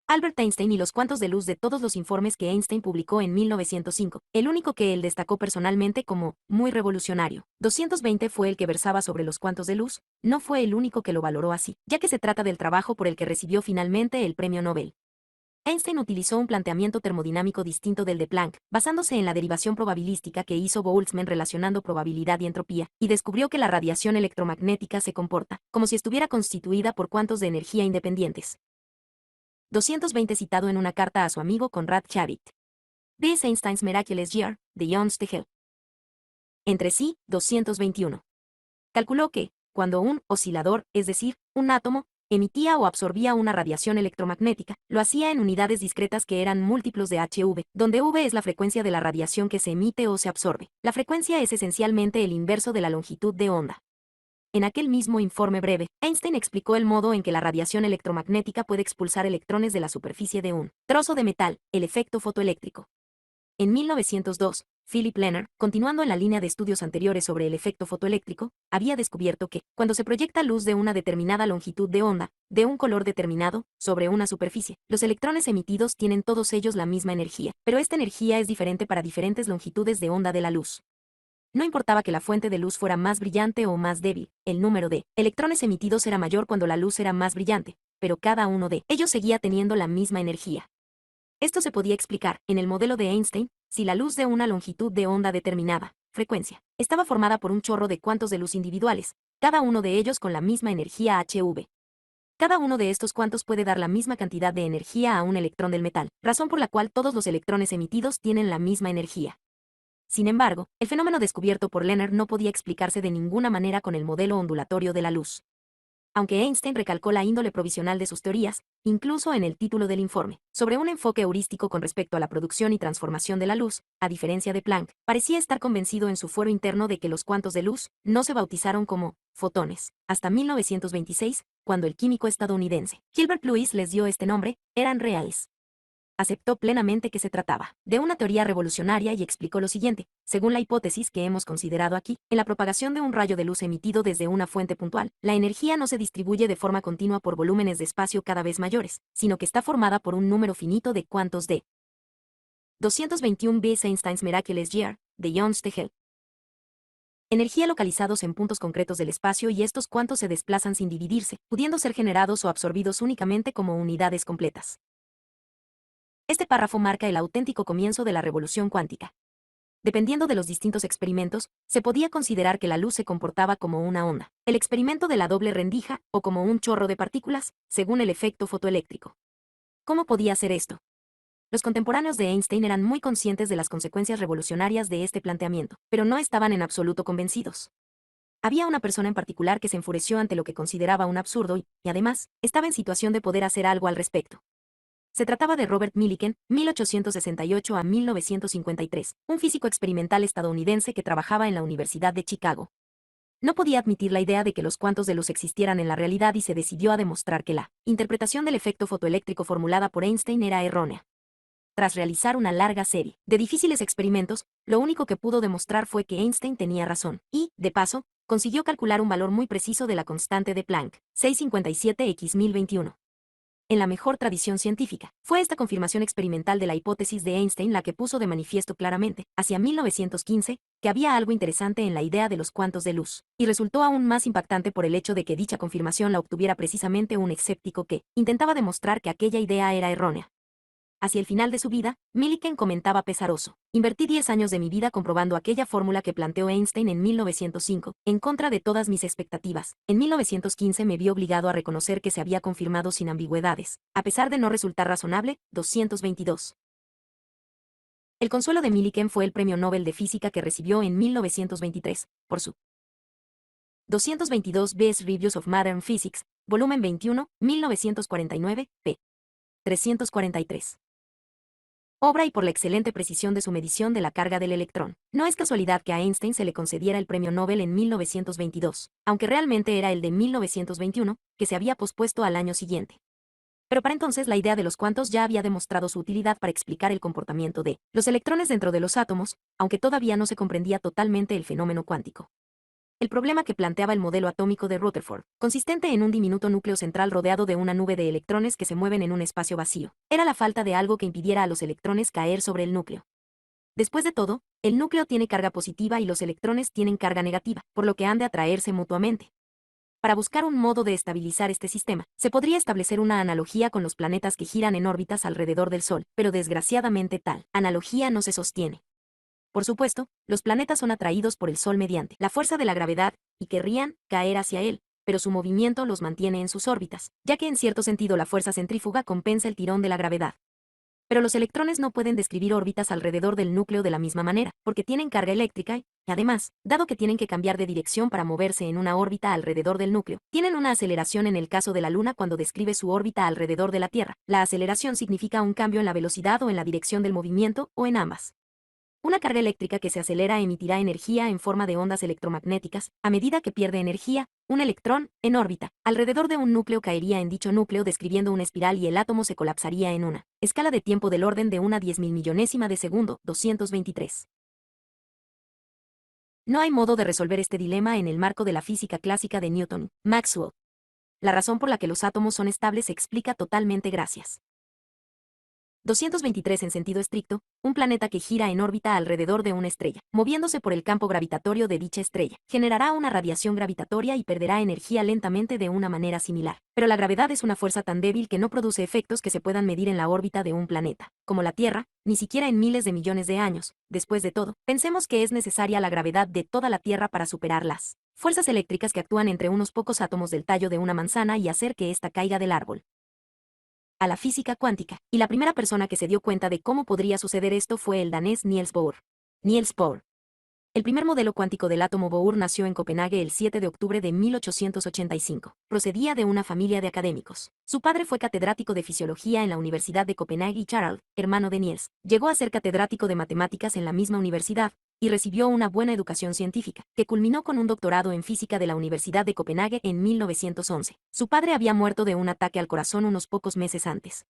A: Albert Einstein y los cuantos de luz. De todos los informes que Einstein publicó en 1905, el único que él destacó personalmente como muy revolucionario, 220, fue el que versaba sobre los cuantos de luz. No fue el único que lo valoró así, ya que se trata del trabajo por el que recibió finalmente el premio Nobel. Einstein utilizó un planteamiento termodinámico distinto del de Planck, basándose en la derivación probabilística que hizo Boltzmann relacionando probabilidad y entropía, y descubrió que la radiación electromagnética se comporta como si estuviera constituida por cuantos de energía independientes. 220, citado en una carta a su amigo Conrad Chavit. This Einstein's Miraculous Year, The Jones to Hell. Entre sí, 221. Calculó que, cuando un oscilador, es decir, un átomo, emitía o absorbía una radiación electromagnética, lo hacía en unidades discretas que eran múltiplos de hv, donde v es la frecuencia de la radiación que se emite o se absorbe. La frecuencia es esencialmente el inverso de la longitud de onda. En aquel mismo informe breve, Einstein explicó el modo en que la radiación electromagnética puede expulsar electrones de la superficie de un trozo de metal, el efecto fotoeléctrico. En 1902, Philip Lenard, continuando en la línea de estudios anteriores sobre el efecto fotoeléctrico, había descubierto que, cuando se proyecta luz de una determinada longitud de onda, de un color determinado, sobre una superficie, los electrones emitidos tienen todos ellos la misma energía, pero esta energía es diferente para diferentes longitudes de onda de la luz. No importaba que la fuente de luz fuera más brillante o más débil, el número de electrones emitidos era mayor cuando la luz era más brillante, pero cada uno de ellos seguía teniendo la misma energía. Esto se podía explicar, en el modelo de Einstein, si la luz de una longitud de onda determinada, frecuencia, estaba formada por un chorro de cuantos de luz individuales, cada uno de ellos con la misma energía hv. Cada uno de estos cuantos puede dar la misma cantidad de energía a un electrón del metal, razón por la cual todos los electrones emitidos tienen la misma energía. Sin embargo, el fenómeno descubierto por Lenard no podía explicarse de ninguna manera con el modelo ondulatorio de la luz. Aunque Einstein recalcó la índole provisional de sus teorías, incluso en el título del informe, sobre un enfoque heurístico con respecto a la producción y transformación de la luz, a diferencia de Planck, parecía estar convencido en su fuero interno de que los cuantos de luz no se bautizaron como fotones. Hasta 1926, cuando el químico estadounidense Gilbert Lewis les dio este nombre, eran reales. Aceptó plenamente que se trataba de una teoría revolucionaria y explicó lo siguiente: según la hipótesis que hemos considerado aquí, en la propagación de un rayo de luz emitido desde una fuente puntual, la energía no se distribuye de forma continua por volúmenes de espacio cada vez mayores, sino que está formada por un número finito de cuantos de 221 bis Einstein's Miraculous Year, de Jones to Hell. Energía localizados en puntos concretos del espacio, y estos cuantos se desplazan sin dividirse, pudiendo ser generados o absorbidos únicamente como unidades completas. Este párrafo marca el auténtico comienzo de la revolución cuántica. Dependiendo de los distintos experimentos, se podía considerar que la luz se comportaba como una onda, el experimento de la doble rendija, o como un chorro de partículas, según el efecto fotoeléctrico. ¿Cómo podía ser esto? Los contemporáneos de Einstein eran muy conscientes de las consecuencias revolucionarias de este planteamiento, pero no estaban en absoluto convencidos. Había una persona en particular que se enfureció ante lo que consideraba un absurdo y, además, estaba en situación de poder hacer algo al respecto. Se trataba de Robert Millikan, 1868 a 1953, un físico experimental estadounidense que trabajaba en la Universidad de Chicago. No podía admitir la idea de que los cuantos de luz existieran en la realidad y se decidió a demostrar que la interpretación del efecto fotoeléctrico formulada por Einstein era errónea. Tras realizar una larga serie de difíciles experimentos, lo único que pudo demostrar fue que Einstein tenía razón, y, de paso, consiguió calcular un valor muy preciso de la constante de Planck, 657x1021. En la mejor tradición científica, fue esta confirmación experimental de la hipótesis de Einstein la que puso de manifiesto claramente, hacia 1915, que había algo interesante en la idea de los cuantos de luz, y resultó aún más impactante por el hecho de que dicha confirmación la obtuviera precisamente un escéptico que intentaba demostrar que aquella idea era errónea. Hacia el final de su vida, Millikan comentaba pesaroso: invertí 10 años de mi vida comprobando aquella fórmula que planteó Einstein en 1905, en contra de todas mis expectativas. En 1915 me vi obligado a reconocer que se había confirmado sin ambigüedades, a pesar de no resultar razonable. 222. El consuelo de Millikan fue el Premio Nobel de Física que recibió en 1923, por su 222 Best Reviews of Modern Physics, volumen 21, 1949, p. 343. Obra y por la excelente precisión de su medición de la carga del electrón. No es casualidad que a Einstein se le concediera el premio Nobel en 1922, aunque realmente era el de 1921, que se había pospuesto al año siguiente. Pero para entonces la idea de los cuantos ya había demostrado su utilidad para explicar el comportamiento de los electrones dentro de los átomos, aunque todavía no se comprendía totalmente el fenómeno cuántico. el problema que planteaba el modelo atómico de Rutherford, consistente en un diminuto núcleo central rodeado de una nube de electrones que se mueven en un espacio vacío, era la falta de algo que impidiera a los electrones caer sobre el núcleo. Después de todo, el núcleo tiene carga positiva y los electrones tienen carga negativa, por lo que han de atraerse mutuamente. Para buscar un modo de estabilizar este sistema, se podría establecer una analogía con los planetas que giran en órbitas alrededor del Sol, pero desgraciadamente tal analogía no se sostiene. Por supuesto, los planetas son atraídos por el Sol mediante la fuerza de la gravedad, y querrían caer hacia él, pero su movimiento los mantiene en sus órbitas, ya que en cierto sentido la fuerza centrífuga compensa el tirón de la gravedad. Pero los electrones no pueden describir órbitas alrededor del núcleo de la misma manera, porque tienen carga eléctrica y, además, dado que tienen que cambiar de dirección para moverse en una órbita alrededor del núcleo, tienen una aceleración en el caso de la Luna cuando describe su órbita alrededor de la Tierra. La aceleración significa un cambio en la velocidad o en la dirección del movimiento, o en ambas. Una carga eléctrica que se acelera emitirá energía en forma de ondas electromagnéticas. A medida que pierde energía, un electrón, en órbita, alrededor de un núcleo caería en dicho núcleo describiendo una espiral y el átomo se colapsaría en una escala de tiempo del orden de una 10.000 millonésima de segundo, 223. No hay modo de resolver este dilema en el marco de la física clásica de Newton, Maxwell. La razón por la que los átomos son estables se explica totalmente gracias 223 en sentido estricto, un planeta que gira en órbita alrededor de una estrella, moviéndose por el campo gravitatorio de dicha estrella, generará una radiación gravitatoria y perderá energía lentamente de una manera similar. Pero la gravedad es una fuerza tan débil que no produce efectos que se puedan medir en la órbita de un planeta, como la Tierra, ni siquiera en miles de millones de años. Después de todo, pensemos que es necesaria la gravedad de toda la Tierra para superar las fuerzas eléctricas que actúan entre unos pocos átomos del tallo de una manzana y hacer que ésta caiga del árbol. A la física cuántica, y la primera persona que se dio cuenta de cómo podría suceder esto fue el danés Niels Bohr. Niels Bohr. El primer modelo cuántico del átomo Bohr nació en Copenhague el 7 de octubre de 1885. Procedía de una familia de académicos. Su padre fue catedrático de fisiología en la Universidad de Copenhague y Charles, hermano de Niels, llegó a ser catedrático de matemáticas en la misma universidad, y recibió una buena educación científica, que culminó con un doctorado en física de la Universidad de Copenhague en 1911. Su padre había muerto de un ataque al corazón unos pocos meses antes.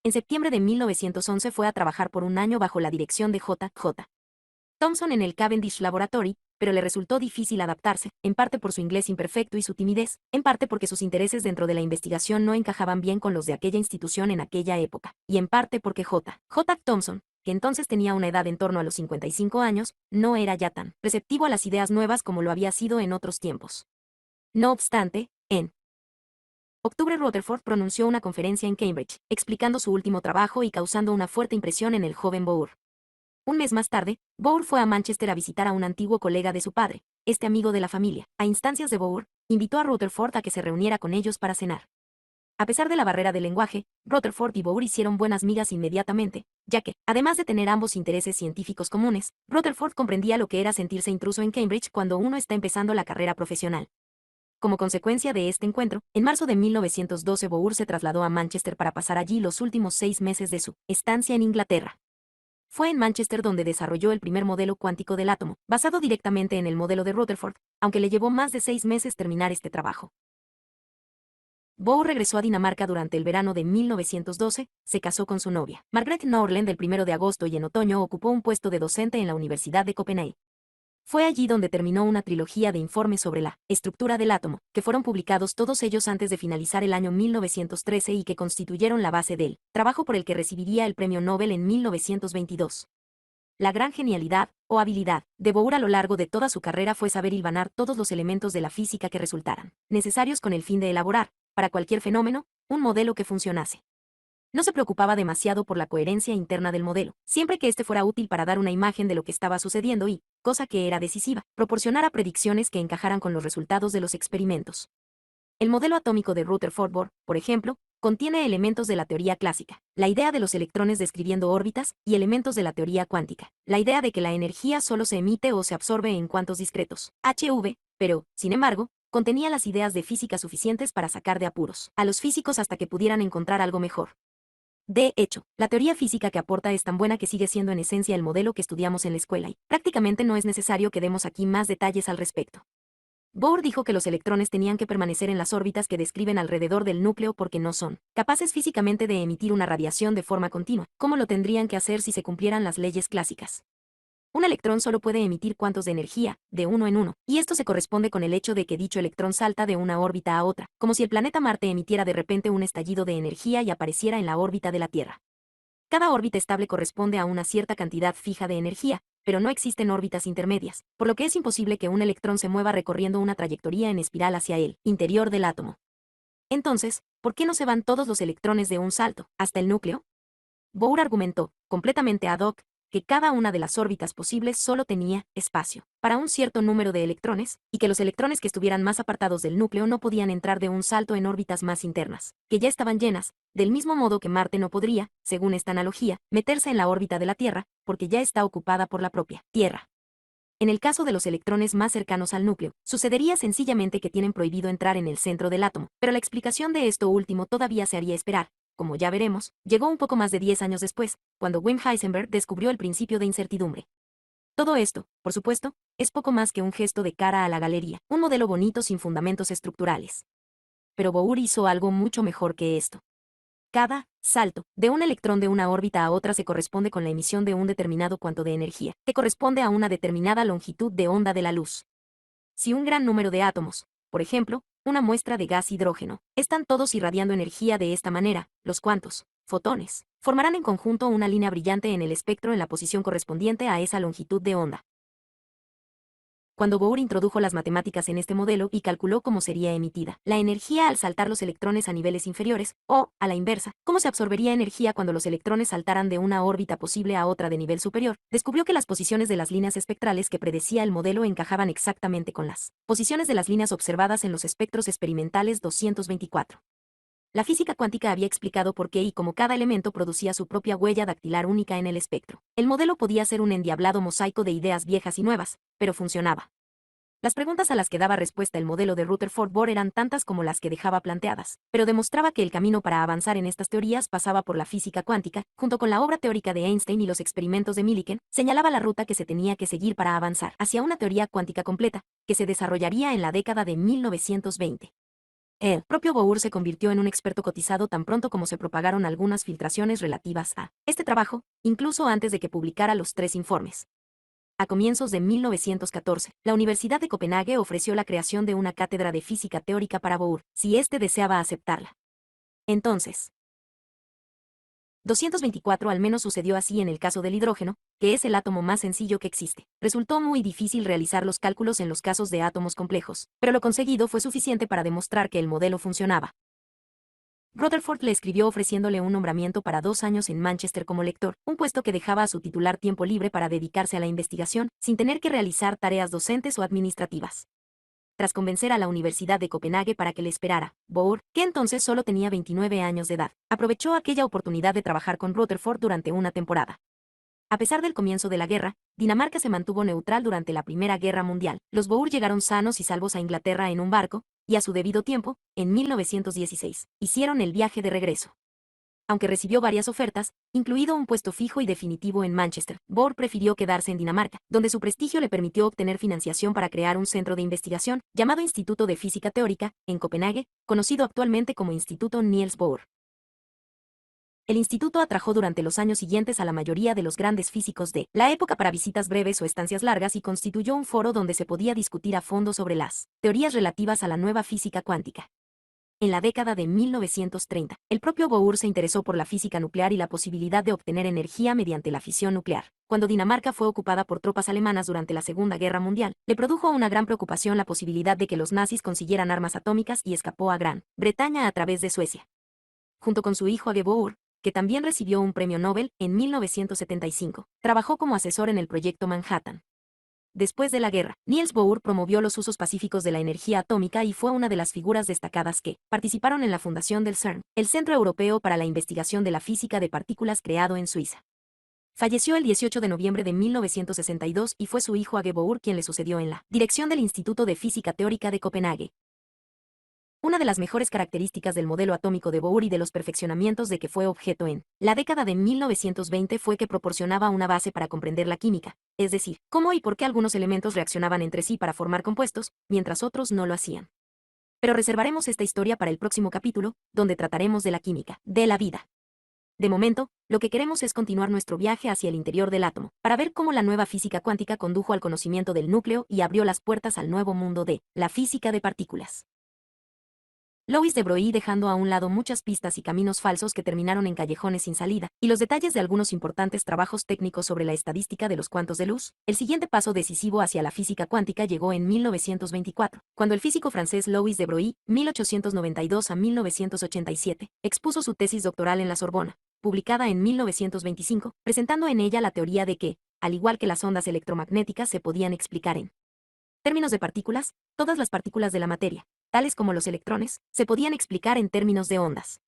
A: En septiembre de 1911 fue a trabajar por un año bajo la dirección de J.J. Thomson en el Cavendish Laboratory, pero le resultó difícil adaptarse, en parte por su inglés imperfecto y su timidez, en parte porque sus intereses dentro de la investigación no encajaban bien con los de aquella institución en aquella época, y en parte porque J. Thomson, que entonces tenía una edad en torno a los 55 años, no era ya tan receptivo a las ideas nuevas como lo había sido en otros tiempos. No obstante, en octubre Rutherford pronunció una conferencia en Cambridge, explicando su último trabajo y causando una fuerte impresión en el joven Bohr. Un mes más tarde, Bohr fue a Manchester a visitar a un antiguo colega de su padre, este amigo de la familia. A instancias de Bohr, invitó a Rutherford a que se reuniera con ellos para cenar. A pesar de la barrera del lenguaje, Rutherford y Bohr hicieron buenas migas inmediatamente, ya que, además de tener ambos intereses científicos comunes, Rutherford comprendía lo que era sentirse intruso en Cambridge cuando uno está empezando la carrera profesional. Como consecuencia de este encuentro, en marzo de 1912 Bohr se trasladó a Manchester para pasar allí los últimos 6 meses de su estancia en Inglaterra. Fue en Manchester donde desarrolló el primer modelo cuántico del átomo, basado directamente en el modelo de Rutherford, aunque le llevó más de 6 meses terminar este trabajo. Bohr regresó a Dinamarca durante el verano de 1912, se casó con su novia, Margrethe Norland, el 1 de agosto y en otoño ocupó un puesto de docente en la Universidad de Copenhague. Fue allí donde terminó una trilogía de informes sobre la estructura del átomo, que fueron publicados todos ellos antes de finalizar el año 1913 y que constituyeron la base del trabajo por el que recibiría el premio Nobel en 1922. La gran genialidad, o habilidad, de Bohr a lo largo de toda su carrera fue saber hilvanar todos los elementos de la física que resultaran necesarios con el fin de elaborar, para cualquier fenómeno, un modelo que funcionase. No se preocupaba demasiado por la coherencia interna del modelo, siempre que éste fuera útil para dar una imagen de lo que estaba sucediendo y, cosa que era decisiva, proporcionara predicciones que encajaran con los resultados de los experimentos. El modelo atómico de Rutherford Bohr, por ejemplo, contiene elementos de la teoría clásica, la idea de los electrones describiendo órbitas, y elementos de la teoría cuántica, la idea de que la energía solo se emite o se absorbe en cuantos discretos, HV, pero, sin embargo, contenía las ideas de física suficientes para sacar de apuros a los físicos hasta que pudieran encontrar algo mejor. De hecho, la teoría física que aporta es tan buena que sigue siendo en esencia el modelo que estudiamos en la escuela y prácticamente no es necesario que demos aquí más detalles al respecto. Bohr dijo que los electrones tenían que permanecer en las órbitas que describen alrededor del núcleo porque no son capaces físicamente de emitir una radiación de forma continua, como lo tendrían que hacer si se cumplieran las leyes clásicas. Un electrón solo puede emitir cuantos de energía, de uno en uno, y esto se corresponde con el hecho de que dicho electrón salta de una órbita a otra, como si el planeta Marte emitiera de repente un estallido de energía y apareciera en la órbita de la Tierra. Cada órbita estable corresponde a una cierta cantidad fija de energía, pero no existen órbitas intermedias, por lo que es imposible que un electrón se mueva recorriendo una trayectoria en espiral hacia el interior del átomo. Entonces, ¿por qué no se van todos los electrones de un salto, hasta el núcleo? Bohr argumentó, completamente ad hoc, que cada una de las órbitas posibles solo tenía espacio para un cierto número de electrones, y que los electrones que estuvieran más apartados del núcleo no podían entrar de un salto en órbitas más internas, que ya estaban llenas, del mismo modo que Marte no podría, según esta analogía, meterse en la órbita de la Tierra, porque ya está ocupada por la propia Tierra. En el caso de los electrones más cercanos al núcleo, sucedería sencillamente que tienen prohibido entrar en el centro del átomo, pero la explicación de esto último todavía se haría esperar. Como ya veremos, llegó un poco más de 10 años después, cuando Wim Heisenberg descubrió el principio de incertidumbre. Todo esto, por supuesto, es poco más que un gesto de cara a la galería, un modelo bonito sin fundamentos estructurales. Pero Bohr hizo algo mucho mejor que esto. Cada salto de un electrón de una órbita a otra se corresponde con la emisión de un determinado cuanto de energía, que corresponde a una determinada longitud de onda de la luz. Si un gran número de átomos, por ejemplo, una muestra de gas hidrógeno, están todos irradiando energía de esta manera, los cuantos, fotones, formarán en conjunto una línea brillante en el espectro en la posición correspondiente a esa longitud de onda. Cuando Bohr introdujo las matemáticas en este modelo y calculó cómo sería emitida la energía al saltar los electrones a niveles inferiores, o, a la inversa, cómo se absorbería energía cuando los electrones saltaran de una órbita posible a otra de nivel superior, descubrió que las posiciones de las líneas espectrales que predecía el modelo encajaban exactamente con las posiciones de las líneas observadas en los espectros experimentales 224. La física cuántica había explicado por qué y cómo cada elemento producía su propia huella dactilar única en el espectro. El modelo podía ser un endiablado mosaico de ideas viejas y nuevas, pero funcionaba. Las preguntas a las que daba respuesta el modelo de Rutherford Bohr eran tantas como las que dejaba planteadas, pero demostraba que el camino para avanzar en estas teorías pasaba por la física cuántica, junto con la obra teórica de Einstein y los experimentos de Millikan, señalaba la ruta que se tenía que seguir para avanzar hacia una teoría cuántica completa, que se desarrollaría en la década de 1920. El propio Bohr se convirtió en un experto cotizado tan pronto como se propagaron algunas filtraciones relativas a este trabajo, incluso antes de que publicara los 3 informes. A comienzos de 1914, la Universidad de Copenhague ofreció la creación de una cátedra de física teórica para Bohr, si éste deseaba aceptarla. Entonces, 224 al menos sucedió así en el caso del hidrógeno, que es el átomo más sencillo que existe. Resultó muy difícil realizar los cálculos en los casos de átomos complejos, pero lo conseguido fue suficiente para demostrar que el modelo funcionaba. Rutherford le escribió ofreciéndole un nombramiento para 2 años en Manchester como lector, un puesto que dejaba a su titular tiempo libre para dedicarse a la investigación, sin tener que realizar tareas docentes o administrativas. Tras convencer a la Universidad de Copenhague para que le esperara, Bohr, que entonces solo tenía 29 años de edad, aprovechó aquella oportunidad de trabajar con Rutherford durante una temporada. A pesar del comienzo de la guerra, Dinamarca se mantuvo neutral durante la Primera Guerra Mundial. Los Bohr llegaron sanos y salvos a Inglaterra en un barco, y a su debido tiempo, en 1916, hicieron el viaje de regreso. Aunque recibió varias ofertas, incluido un puesto fijo y definitivo en Manchester, Bohr prefirió quedarse en Dinamarca, donde su prestigio le permitió obtener financiación para crear un centro de investigación, llamado Instituto de Física Teórica, en Copenhague, conocido actualmente como Instituto Niels Bohr. El instituto atrajo durante los años siguientes a la mayoría de los grandes físicos de la época para visitas breves o estancias largas y constituyó un foro donde se podía discutir a fondo sobre las teorías relativas a la nueva física cuántica. En la década de 1930, el propio Bohr se interesó por la física nuclear y la posibilidad de obtener energía mediante la fisión nuclear. Cuando Dinamarca fue ocupada por tropas alemanas durante la Segunda Guerra Mundial, le produjo una gran preocupación la posibilidad de que los nazis consiguieran armas atómicas y escapó a Gran Bretaña a través de Suecia. Junto con su hijo Age Bohr, que también recibió un premio Nobel en 1975, trabajó como asesor en el proyecto Manhattan. Después de la guerra, Niels Bohr promovió los usos pacíficos de la energía atómica y fue una de las figuras destacadas que participaron en la fundación del CERN, el Centro Europeo para la Investigación de la Física de Partículas creado en Suiza. Falleció el 18 de noviembre de 1962 y fue su hijo Age Bohr quien le sucedió en la dirección del Instituto de Física Teórica de Copenhague. Una de las mejores características del modelo atómico de Bohr y de los perfeccionamientos de que fue objeto en la década de 1920 fue que proporcionaba una base para comprender la química, es decir, cómo y por qué algunos elementos reaccionaban entre sí para formar compuestos, mientras otros no lo hacían. Pero reservaremos esta historia para el próximo capítulo, donde trataremos de la química de la vida. De momento, lo que queremos es continuar nuestro viaje hacia el interior del átomo, para ver cómo la nueva física cuántica condujo al conocimiento del núcleo y abrió las puertas al nuevo mundo de la física de partículas. Louis de Broglie dejando a un lado muchas pistas y caminos falsos que terminaron en callejones sin salida, y los detalles de algunos importantes trabajos técnicos sobre la estadística de los cuantos de luz, el siguiente paso decisivo hacia la física cuántica llegó en 1924, cuando el físico francés Louis de Broglie, 1892 a 1987, expuso su tesis doctoral en la Sorbona, publicada en 1925, presentando en ella la teoría de que, al igual que las ondas electromagnéticas se podían explicar en términos de partículas, todas las partículas de la materia, tales como los electrones, se podían explicar en términos de ondas.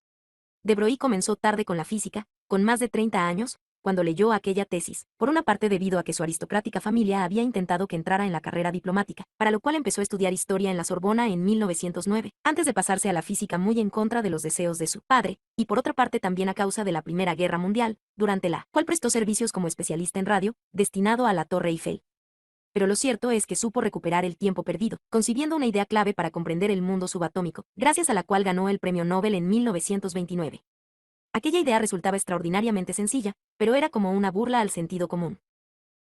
A: De Broglie comenzó tarde con la física, con más de 30 años, cuando leyó aquella tesis, por una parte debido a que su aristocrática familia había intentado que entrara en la carrera diplomática, para lo cual empezó a estudiar historia en la Sorbona en 1909, antes de pasarse a la física muy en contra de los deseos de su padre, y por otra parte también a causa de la Primera Guerra Mundial, durante la cual prestó servicios como especialista en radio, destinado a la Torre Eiffel. Pero lo cierto es que supo recuperar el tiempo perdido, concibiendo una idea clave para comprender el mundo subatómico, gracias a la cual ganó el premio Nobel en 1929. Aquella idea resultaba extraordinariamente sencilla, pero era como una burla al sentido común.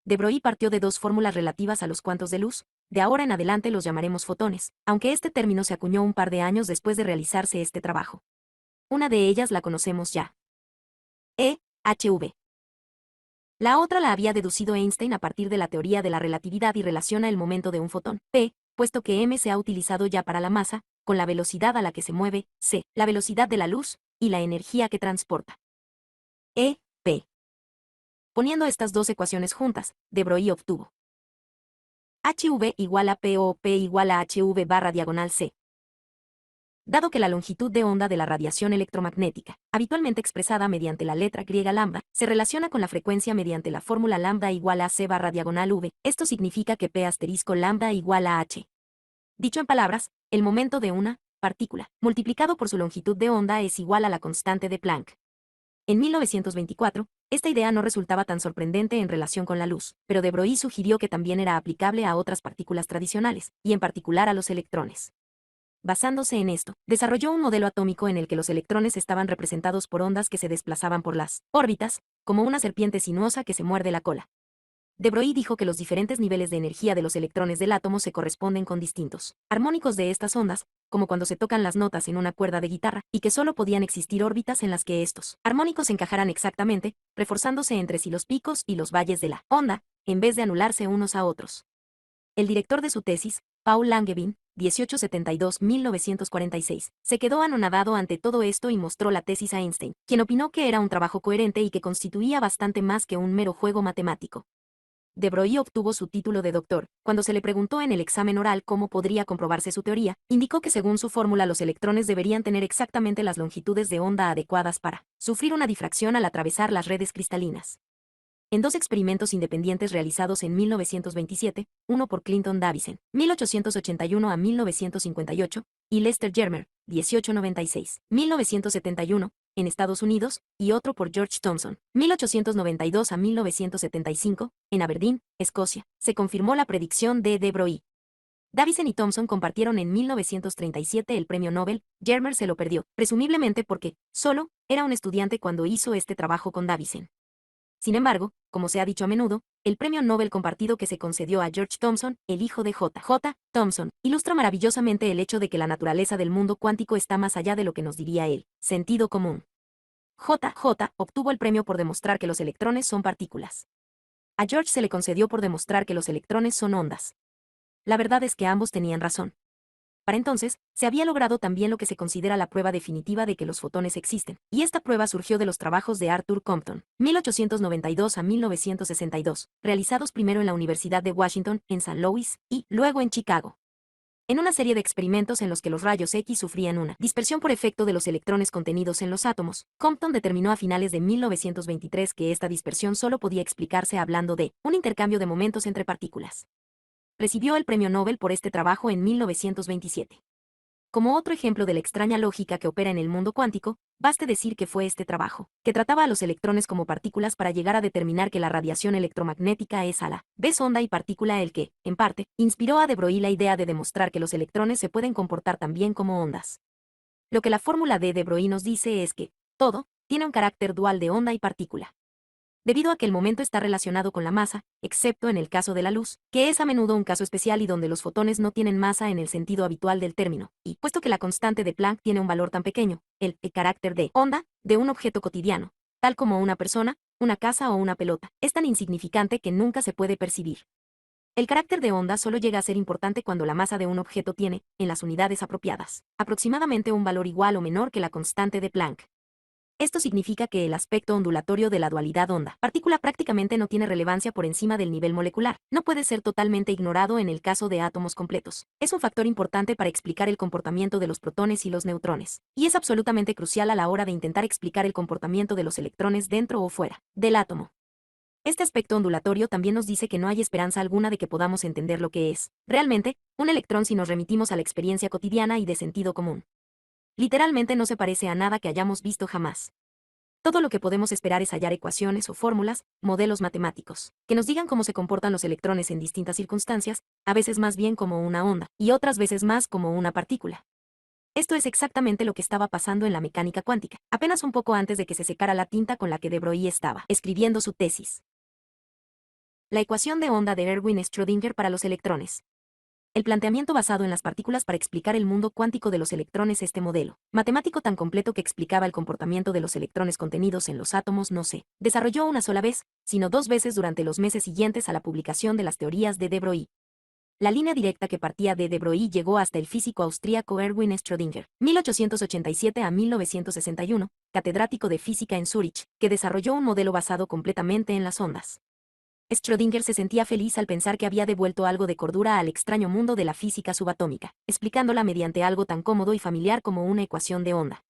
A: De Broglie partió de dos fórmulas relativas a los cuantos de luz, de ahora en adelante los llamaremos fotones, aunque este término se acuñó un par de años después de realizarse este trabajo. Una de ellas la conocemos ya. EHV. La otra la había deducido Einstein a partir de la teoría de la relatividad y relaciona el momento de un fotón, P, puesto que m se ha utilizado ya para la masa, con la velocidad a la que se mueve, c, la velocidad de la luz, y la energía que transporta. E, P. Poniendo estas dos ecuaciones juntas, de Broglie obtuvo HV igual a P o P igual a HV barra diagonal C. Dado que la longitud de onda de la radiación electromagnética, habitualmente expresada mediante la letra griega lambda, se relaciona con la frecuencia mediante la fórmula lambda igual a c barra diagonal v, esto significa que p asterisco lambda igual a h. Dicho en palabras, el momento de una partícula, multiplicado por su longitud de onda es igual a la constante de Planck. En 1924, esta idea no resultaba tan sorprendente en relación con la luz, pero de Broglie sugirió que también era aplicable a otras partículas tradicionales, y en particular a los electrones. Basándose en esto, desarrolló un modelo atómico en el que los electrones estaban representados por ondas que se desplazaban por las órbitas, como una serpiente sinuosa que se muerde la cola. De Broglie dijo que los diferentes niveles de energía de los electrones del átomo se corresponden con distintos armónicos de estas ondas, como cuando se tocan las notas en una cuerda de guitarra, y que solo podían existir órbitas en las que estos armónicos encajaran exactamente, reforzándose entre sí los picos y los valles de la onda, en vez de anularse unos a otros. El director de su tesis, Paul Langevin, 1872-1946, se quedó anonadado ante todo esto y mostró la tesis a Einstein, quien opinó que era un trabajo coherente y que constituía bastante más que un mero juego matemático. De Broglie obtuvo su título de doctor. Cuando se le preguntó en el examen oral cómo podría comprobarse su teoría, indicó que según su fórmula los electrones deberían tener exactamente las longitudes de onda adecuadas para sufrir una difracción al atravesar las redes cristalinas. En dos experimentos independientes realizados en 1927, uno por Clinton Davison, 1881 a 1958, y Lester Germer, 1896, 1971, en Estados Unidos, y otro por George Thomson, 1892 a 1975, en Aberdeen, Escocia, se confirmó la predicción de Broglie. Davison y Thomson compartieron en 1937 el premio Nobel. Germer se lo perdió, presumiblemente porque, solo, era un estudiante cuando hizo este trabajo con Davison. Sin embargo, como se ha dicho a menudo, el premio Nobel compartido que se concedió a George Thomson, el hijo de J. Thomson, ilustra maravillosamente el hecho de que la naturaleza del mundo cuántico está más allá de lo que nos diría el sentido común. J. obtuvo el premio por demostrar que los electrones son partículas. A George se le concedió por demostrar que los electrones son ondas. La verdad es que ambos tenían razón. Para entonces, se había logrado también lo que se considera la prueba definitiva de que los fotones existen, y esta prueba surgió de los trabajos de Arthur Compton, 1892 a 1962, realizados primero en la Universidad de Washington, en San Louis, y luego en Chicago. En una serie de experimentos en los que los rayos X sufrían una dispersión por efecto de los electrones contenidos en los átomos, Compton determinó a finales de 1923 que esta dispersión solo podía explicarse hablando de un intercambio de momentos entre partículas. Recibió el premio Nobel por este trabajo en 1927. Como otro ejemplo de la extraña lógica que opera en el mundo cuántico, baste decir que fue este trabajo, que trataba a los electrones como partículas para llegar a determinar que la radiación electromagnética es a la vez onda y partícula el que, en parte, inspiró a de Broglie la idea de demostrar que los electrones se pueden comportar también como ondas. Lo que la fórmula de Broglie nos dice es que todo tiene un carácter dual de onda y partícula. Debido a que el momento está relacionado con la masa, excepto en el caso de la luz, que es a menudo un caso especial y donde los fotones no tienen masa en el sentido habitual del término, y puesto que la constante de Planck tiene un valor tan pequeño, el carácter de onda de un objeto cotidiano, tal como una persona, una casa o una pelota, es tan insignificante que nunca se puede percibir. El carácter de onda solo llega a ser importante cuando la masa de un objeto tiene, en las unidades apropiadas, aproximadamente un valor igual o menor que la constante de Planck. Esto significa que el aspecto ondulatorio de la dualidad onda-partícula prácticamente no tiene relevancia por encima del nivel molecular. No puede ser totalmente ignorado en el caso de átomos completos. Es un factor importante para explicar el comportamiento de los protones y los neutrones, y es absolutamente crucial a la hora de intentar explicar el comportamiento de los electrones dentro o fuera del átomo. Este aspecto ondulatorio también nos dice que no hay esperanza alguna de que podamos entender lo que es, realmente, un electrón si nos remitimos a la experiencia cotidiana y de sentido común. Literalmente no se parece a nada que hayamos visto jamás. Todo lo que podemos esperar es hallar ecuaciones o fórmulas, modelos matemáticos, que nos digan cómo se comportan los electrones en distintas circunstancias, a veces más bien como una onda, y otras veces más como una partícula. Esto es exactamente lo que estaba pasando en la mecánica cuántica, apenas un poco antes de que se secara la tinta con la que de Broglie estaba escribiendo su tesis. La ecuación de onda de Erwin Schrödinger para los electrones. El planteamiento basado en las partículas para explicar el mundo cuántico de los electrones. Este modelo matemático tan completo que explicaba el comportamiento de los electrones contenidos en los átomos no se desarrolló una sola vez, sino dos veces durante los meses siguientes a la publicación de las teorías de de Broglie. La línea directa que partía de de Broglie llegó hasta el físico austríaco Erwin Schrödinger, 1887 a 1961, catedrático de física en Zúrich, que desarrolló un modelo basado completamente en las ondas. Schrödinger se sentía feliz al pensar que había devuelto algo de cordura al extraño mundo de la física subatómica, explicándola mediante algo tan cómodo y familiar como una ecuación de onda.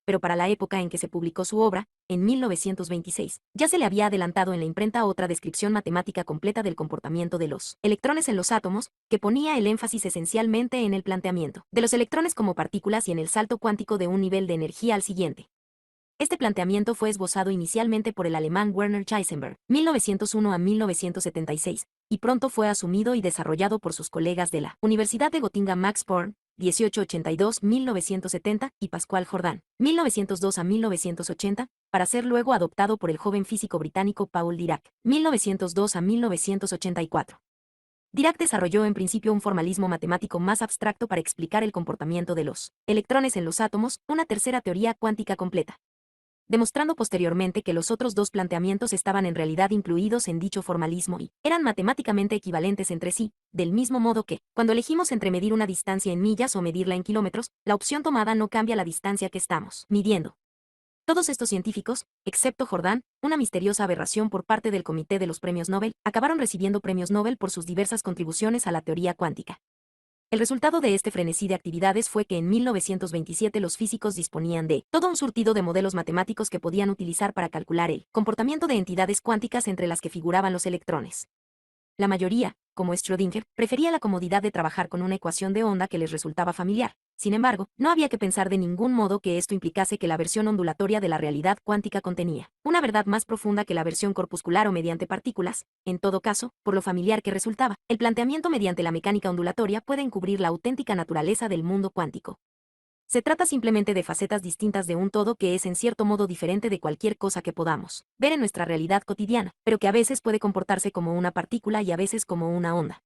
A: Pero para la época en que se publicó su obra, en 1926, ya se le había adelantado en la imprenta otra descripción matemática completa del comportamiento de los electrones en los átomos, que ponía el énfasis esencialmente en el planteamiento de los electrones como partículas y en el salto cuántico de un nivel de energía al siguiente. Este planteamiento fue esbozado inicialmente por el alemán Werner Heisenberg, 1901 a 1976, y pronto fue asumido y desarrollado por sus colegas de la Universidad de Gotinga Max Born, 1882-1970, y Pascual Jordan, 1902 a 1980, para ser luego adoptado por el joven físico británico Paul Dirac, 1902 a 1984. Dirac desarrolló en principio un formalismo matemático más abstracto para explicar el comportamiento de los electrones en los átomos, una tercera teoría cuántica completa, demostrando posteriormente que los otros dos planteamientos estaban en realidad incluidos en dicho formalismo y eran matemáticamente equivalentes entre sí, del mismo modo que, cuando elegimos entre medir una distancia en millas o medirla en kilómetros, la opción tomada no cambia la distancia que estamos midiendo. Todos estos científicos, excepto Jordan, una misteriosa aberración por parte del Comité de los Premios Nobel, acabaron recibiendo premios Nobel por sus diversas contribuciones a la teoría cuántica. El resultado de este frenesí de actividades fue que en 1927 los físicos disponían de todo un surtido de modelos matemáticos que podían utilizar para calcular el comportamiento de entidades cuánticas entre las que figuraban los electrones. La mayoría, como Schrödinger, prefería la comodidad de trabajar con una ecuación de onda que les resultaba familiar. Sin embargo, no había que pensar de ningún modo que esto implicase que la versión ondulatoria de la realidad cuántica contenía una verdad más profunda que la versión corpuscular o mediante partículas. En todo caso, por lo familiar que resultaba, el planteamiento mediante la mecánica ondulatoria puede encubrir la auténtica naturaleza del mundo cuántico. Se trata simplemente de facetas distintas de un todo que es en cierto modo diferente de cualquier cosa que podamos ver en nuestra realidad cotidiana, pero que a veces puede comportarse como una partícula y a veces como una onda.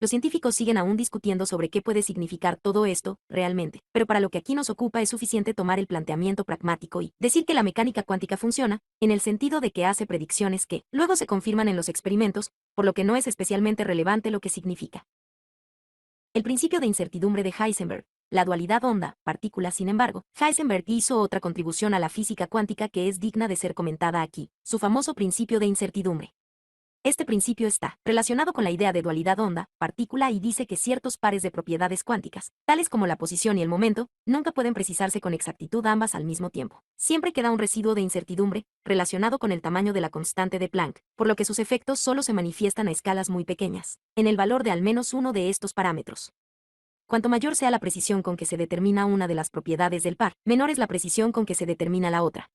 A: Los científicos siguen aún discutiendo sobre qué puede significar todo esto, realmente, pero para lo que aquí nos ocupa es suficiente tomar el planteamiento pragmático y decir que la mecánica cuántica funciona, en el sentido de que hace predicciones que luego se confirman en los experimentos, por lo que no es especialmente relevante lo que significa. El principio de incertidumbre de Heisenberg. La dualidad onda-partícula. Sin embargo, Heisenberg hizo otra contribución a la física cuántica que es digna de ser comentada aquí, su famoso principio de incertidumbre. Este principio está relacionado con la idea de dualidad onda-partícula y dice que ciertos pares de propiedades cuánticas, tales como la posición y el momento, nunca pueden precisarse con exactitud ambas al mismo tiempo. Siempre queda un residuo de incertidumbre relacionado con el tamaño de la constante de Planck, por lo que sus efectos solo se manifiestan a escalas muy pequeñas, en el valor de al menos uno de estos parámetros. Cuanto mayor sea la precisión con que se determina una de las propiedades del par, menor es la precisión con que se determina la otra.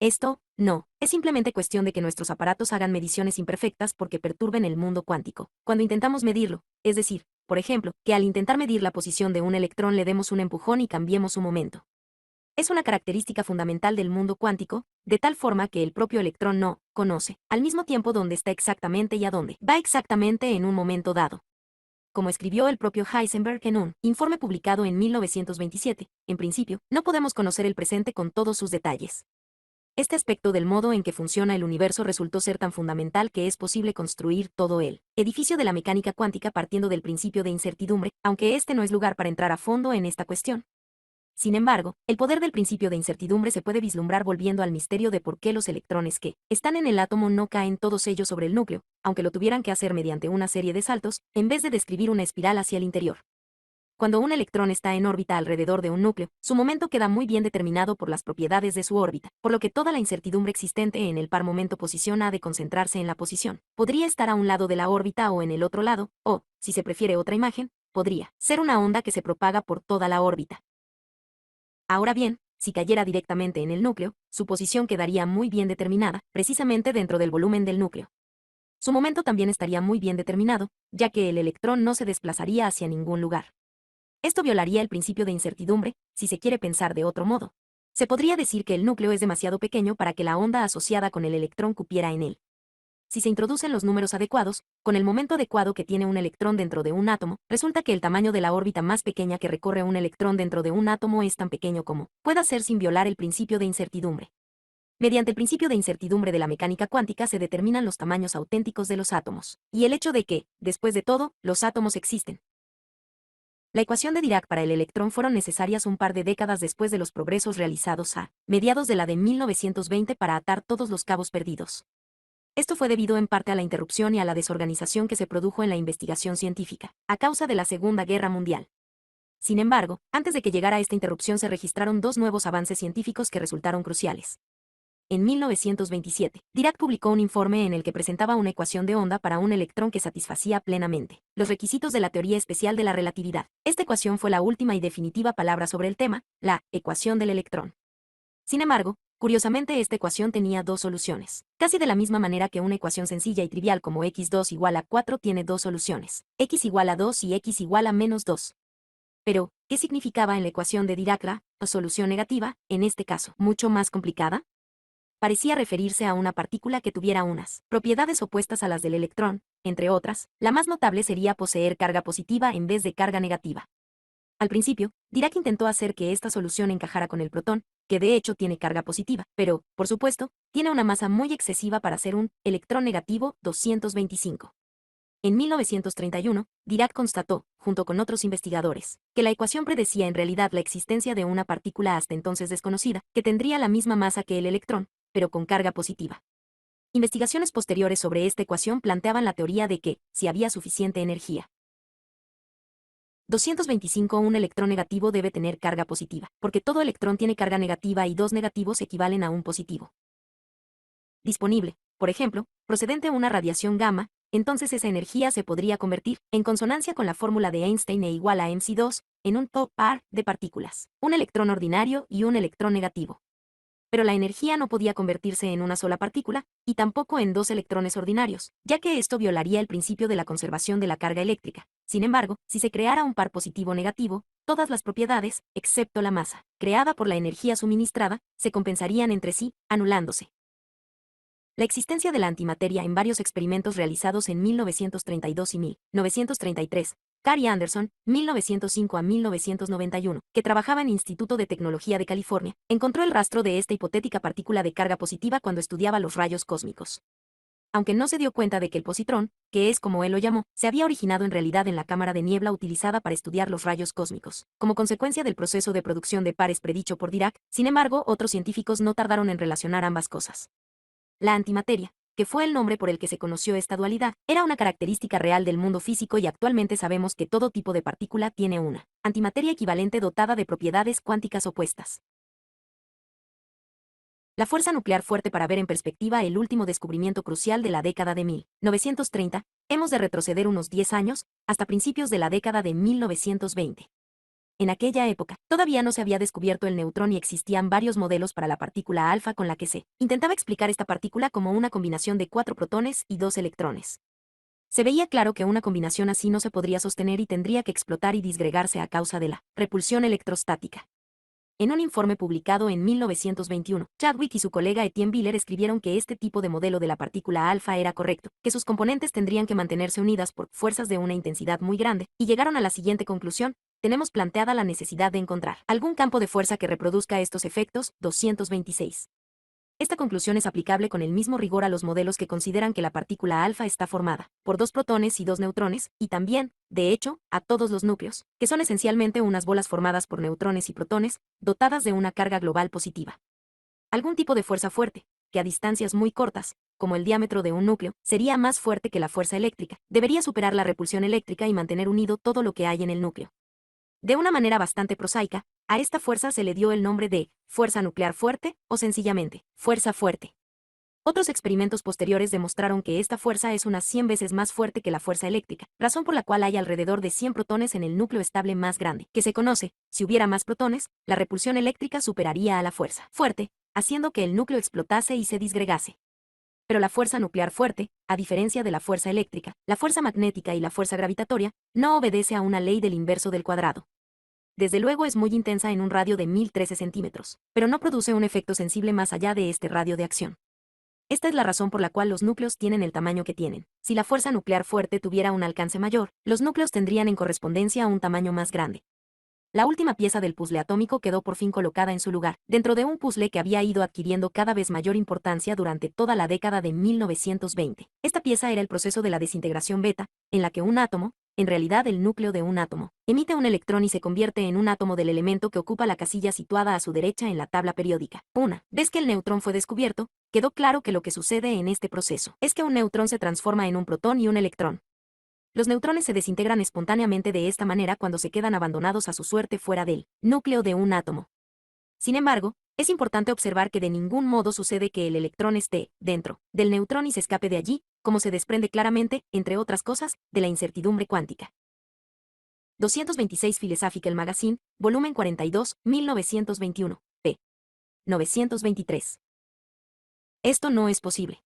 A: Esto, no, es simplemente cuestión de que nuestros aparatos hagan mediciones imperfectas porque perturben el mundo cuántico. Cuando intentamos medirlo, es decir, por ejemplo, que al intentar medir la posición de un electrón le demos un empujón y cambiemos su momento. Es una característica fundamental del mundo cuántico, de tal forma que el propio electrón no conoce, al mismo tiempo dónde está exactamente y a dónde va exactamente en un momento dado. Como escribió el propio Heisenberg en un informe publicado en 1927, en principio, no podemos conocer el presente con todos sus detalles. Este aspecto del modo en que funciona el universo resultó ser tan fundamental que es posible construir todo el edificio de la mecánica cuántica partiendo del principio de incertidumbre, aunque este no es lugar para entrar a fondo en esta cuestión. Sin embargo, el poder del principio de incertidumbre se puede vislumbrar volviendo al misterio de por qué los electrones que están en el átomo no caen todos ellos sobre el núcleo, aunque lo tuvieran que hacer mediante una serie de saltos, en vez de describir una espiral hacia el interior. Cuando un electrón está en órbita alrededor de un núcleo, su momento queda muy bien determinado por las propiedades de su órbita, por lo que toda la incertidumbre existente en el par momento-posición ha de concentrarse en la posición. Podría estar a un lado de la órbita o en el otro lado, o, si se prefiere otra imagen, podría ser una onda que se propaga por toda la órbita. Ahora bien, si cayera directamente en el núcleo, su posición quedaría muy bien determinada, precisamente dentro del volumen del núcleo. Su momento también estaría muy bien determinado, ya que el electrón no se desplazaría hacia ningún lugar. Esto violaría el principio de incertidumbre, si se quiere pensar de otro modo. Se podría decir que el núcleo es demasiado pequeño para que la onda asociada con el electrón cupiera en él. Si se introducen los números adecuados, con el momento adecuado que tiene un electrón dentro de un átomo, resulta que el tamaño de la órbita más pequeña que recorre un electrón dentro de un átomo es tan pequeño como pueda ser sin violar el principio de incertidumbre. Mediante el principio de incertidumbre de la mecánica cuántica se determinan los tamaños auténticos de los átomos, y el hecho de que, después de todo, los átomos existen. La ecuación de Dirac para el electrón fueron necesarias un par de décadas después de los progresos realizados a mediados de la de 1920 para atar todos los cabos perdidos. Esto fue debido en parte a la interrupción y a la desorganización que se produjo en la investigación científica, a causa de la Segunda Guerra Mundial. Sin embargo, antes de que llegara esta interrupción se registraron dos nuevos avances científicos que resultaron cruciales. En 1927, Dirac publicó un informe en el que presentaba una ecuación de onda para un electrón que satisfacía plenamente los requisitos de la teoría especial de la relatividad. Esta ecuación fue la última y definitiva palabra sobre el tema, la ecuación del electrón. Sin embargo, curiosamente esta ecuación tenía dos soluciones, casi de la misma manera que una ecuación sencilla y trivial como x2 igual a 4 tiene dos soluciones, x igual a 2 y x igual a menos 2. Pero, ¿qué significaba en la ecuación de Dirac la solución negativa, en este caso, mucho más complicada? Parecía referirse a una partícula que tuviera unas propiedades opuestas a las del electrón, entre otras, la más notable sería poseer carga positiva en vez de carga negativa. Al principio, Dirac intentó hacer que esta solución encajara con el protón, que de hecho tiene carga positiva, pero, por supuesto, tiene una masa muy excesiva para ser un electrón negativo 225. En 1931, Dirac constató, junto con otros investigadores, que la ecuación predecía en realidad la existencia de una partícula hasta entonces desconocida, que tendría la misma masa que el electrón, pero con carga positiva. Investigaciones posteriores sobre esta ecuación planteaban la teoría de que, si había suficiente energía, 225 un electrón negativo debe tener carga positiva, porque todo electrón tiene carga negativa y dos negativos equivalen a un positivo disponible, por ejemplo, procedente de una radiación gamma, entonces esa energía se podría convertir, en consonancia con la fórmula de Einstein E igual a mc2, en un top par de partículas, un electrón ordinario y un electrón negativo. Pero la energía no podía convertirse en una sola partícula, y tampoco en dos electrones ordinarios, ya que esto violaría el principio de la conservación de la carga eléctrica. Sin embargo, si se creara un par positivo-negativo, todas las propiedades, excepto la masa, creada por la energía suministrada, se compensarían entre sí, anulándose. La existencia de la antimateria en varios experimentos realizados en 1932 y 1933, Cary Anderson, 1905 a 1991, que trabajaba en Instituto de Tecnología de California, encontró el rastro de esta hipotética partícula de carga positiva cuando estudiaba los rayos cósmicos. Aunque no se dio cuenta de que el positrón, que es como él lo llamó, se había originado en realidad en la cámara de niebla utilizada para estudiar los rayos cósmicos, como consecuencia del proceso de producción de pares predicho por Dirac. Sin embargo, otros científicos no tardaron en relacionar ambas cosas. La antimateria, que fue el nombre por el que se conoció esta dualidad, era una característica real del mundo físico y actualmente sabemos que todo tipo de partícula tiene una antimateria equivalente dotada de propiedades cuánticas opuestas. La fuerza nuclear fuerte. Para ver en perspectiva el último descubrimiento crucial de la década de 1930, hemos de retroceder unos 10 años, hasta principios de la década de 1920. En aquella época, todavía no se había descubierto el neutrón y existían varios modelos para la partícula alfa con la que se intentaba explicar esta partícula como una combinación de 4 protones y 2 electrones. Se veía claro que una combinación así no se podría sostener y tendría que explotar y disgregarse a causa de la repulsión electrostática. En un informe publicado en 1921, Chadwick y su colega Etienne Biller escribieron que este tipo de modelo de la partícula alfa era correcto, que sus componentes tendrían que mantenerse unidas por fuerzas de una intensidad muy grande, y llegaron a la siguiente conclusión: tenemos planteada la necesidad de encontrar algún campo de fuerza que reproduzca estos efectos. 226. Esta conclusión es aplicable con el mismo rigor a los modelos que consideran que la partícula alfa está formada por 2 protones y 2 neutrones, y también, de hecho, a todos los núcleos, que son esencialmente unas bolas formadas por neutrones y protones, dotadas de una carga global positiva. Algún tipo de fuerza fuerte, que a distancias muy cortas, como el diámetro de un núcleo, sería más fuerte que la fuerza eléctrica, debería superar la repulsión eléctrica y mantener unido todo lo que hay en el núcleo. De una manera bastante prosaica, a esta fuerza se le dio el nombre de fuerza nuclear fuerte o sencillamente fuerza fuerte. Otros experimentos posteriores demostraron que esta fuerza es unas 100 veces más fuerte que la fuerza eléctrica, razón por la cual hay alrededor de 100 protones en el núcleo estable más grande, que se conoce. Si hubiera más protones, la repulsión eléctrica superaría a la fuerza fuerte, haciendo que el núcleo explotase y se disgregase. Pero la fuerza nuclear fuerte, a diferencia de la fuerza eléctrica, la fuerza magnética y la fuerza gravitatoria, no obedece a una ley del inverso del cuadrado. Desde luego es muy intensa en un radio de 1013 centímetros, pero no produce un efecto sensible más allá de este radio de acción. Esta es la razón por la cual los núcleos tienen el tamaño que tienen. Si la fuerza nuclear fuerte tuviera un alcance mayor, los núcleos tendrían en correspondencia un tamaño más grande. La última pieza del puzzle atómico quedó por fin colocada en su lugar, dentro de un puzzle que había ido adquiriendo cada vez mayor importancia durante toda la década de 1920. Esta pieza era el proceso de la desintegración beta, en la que un átomo, en realidad el núcleo de un átomo, emite un electrón y se convierte en un átomo del elemento que ocupa la casilla situada a su derecha en la tabla periódica. Una vez que el neutrón fue descubierto, quedó claro que lo que sucede en este proceso es que un neutrón se transforma en un protón y un electrón. Los neutrones se desintegran espontáneamente de esta manera cuando se quedan abandonados a su suerte fuera del núcleo de un átomo. Sin embargo, es importante observar que de ningún modo sucede que el electrón esté dentro del neutrón y se escape de allí, como se desprende claramente, entre otras cosas, de la incertidumbre cuántica. 226 Philosophical Magazine, volumen 42, 1921, p. 923. Esto no es posible.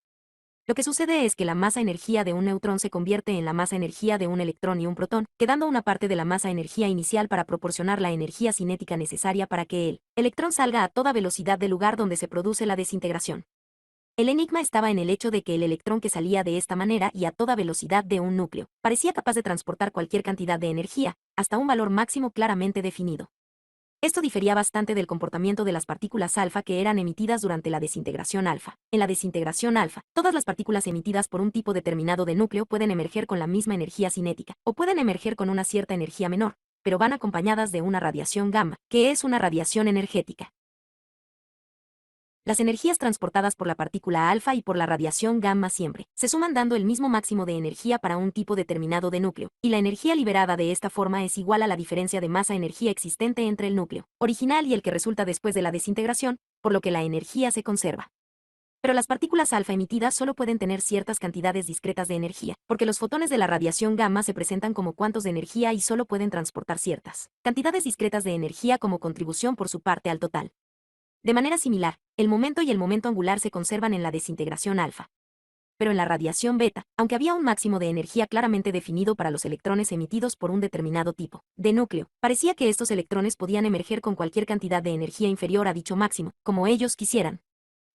A: Lo que sucede es que la masa-energía de un neutrón se convierte en la masa-energía de un electrón y un protón, quedando una parte de la masa-energía inicial para proporcionar la energía cinética necesaria para que el electrón salga a toda velocidad del lugar donde se produce la desintegración. El enigma estaba en el hecho de que el electrón que salía de esta manera y a toda velocidad de un núcleo, parecía capaz de transportar cualquier cantidad de energía, hasta un valor máximo claramente definido. Esto difería bastante del comportamiento de las partículas alfa que eran emitidas durante la desintegración alfa. En la desintegración alfa, todas las partículas emitidas por un tipo determinado de núcleo pueden emerger con la misma energía cinética, o pueden emerger con una cierta energía menor, pero van acompañadas de una radiación gamma, que es una radiación energética. Las energías transportadas por la partícula alfa y por la radiación gamma siempre se suman dando el mismo máximo de energía para un tipo determinado de núcleo, y la energía liberada de esta forma es igual a la diferencia de masa-energía existente entre el núcleo original y el que resulta después de la desintegración, por lo que la energía se conserva. Pero las partículas alfa emitidas solo pueden tener ciertas cantidades discretas de energía, porque los fotones de la radiación gamma se presentan como cuantos de energía y solo pueden transportar ciertas cantidades discretas de energía como contribución por su parte al total. De manera similar, el momento y el momento angular se conservan en la desintegración alfa. Pero en la radiación beta, aunque había un máximo de energía claramente definido para los electrones emitidos por un determinado tipo de núcleo, parecía que estos electrones podían emerger con cualquier cantidad de energía inferior a dicho máximo, como ellos quisieran,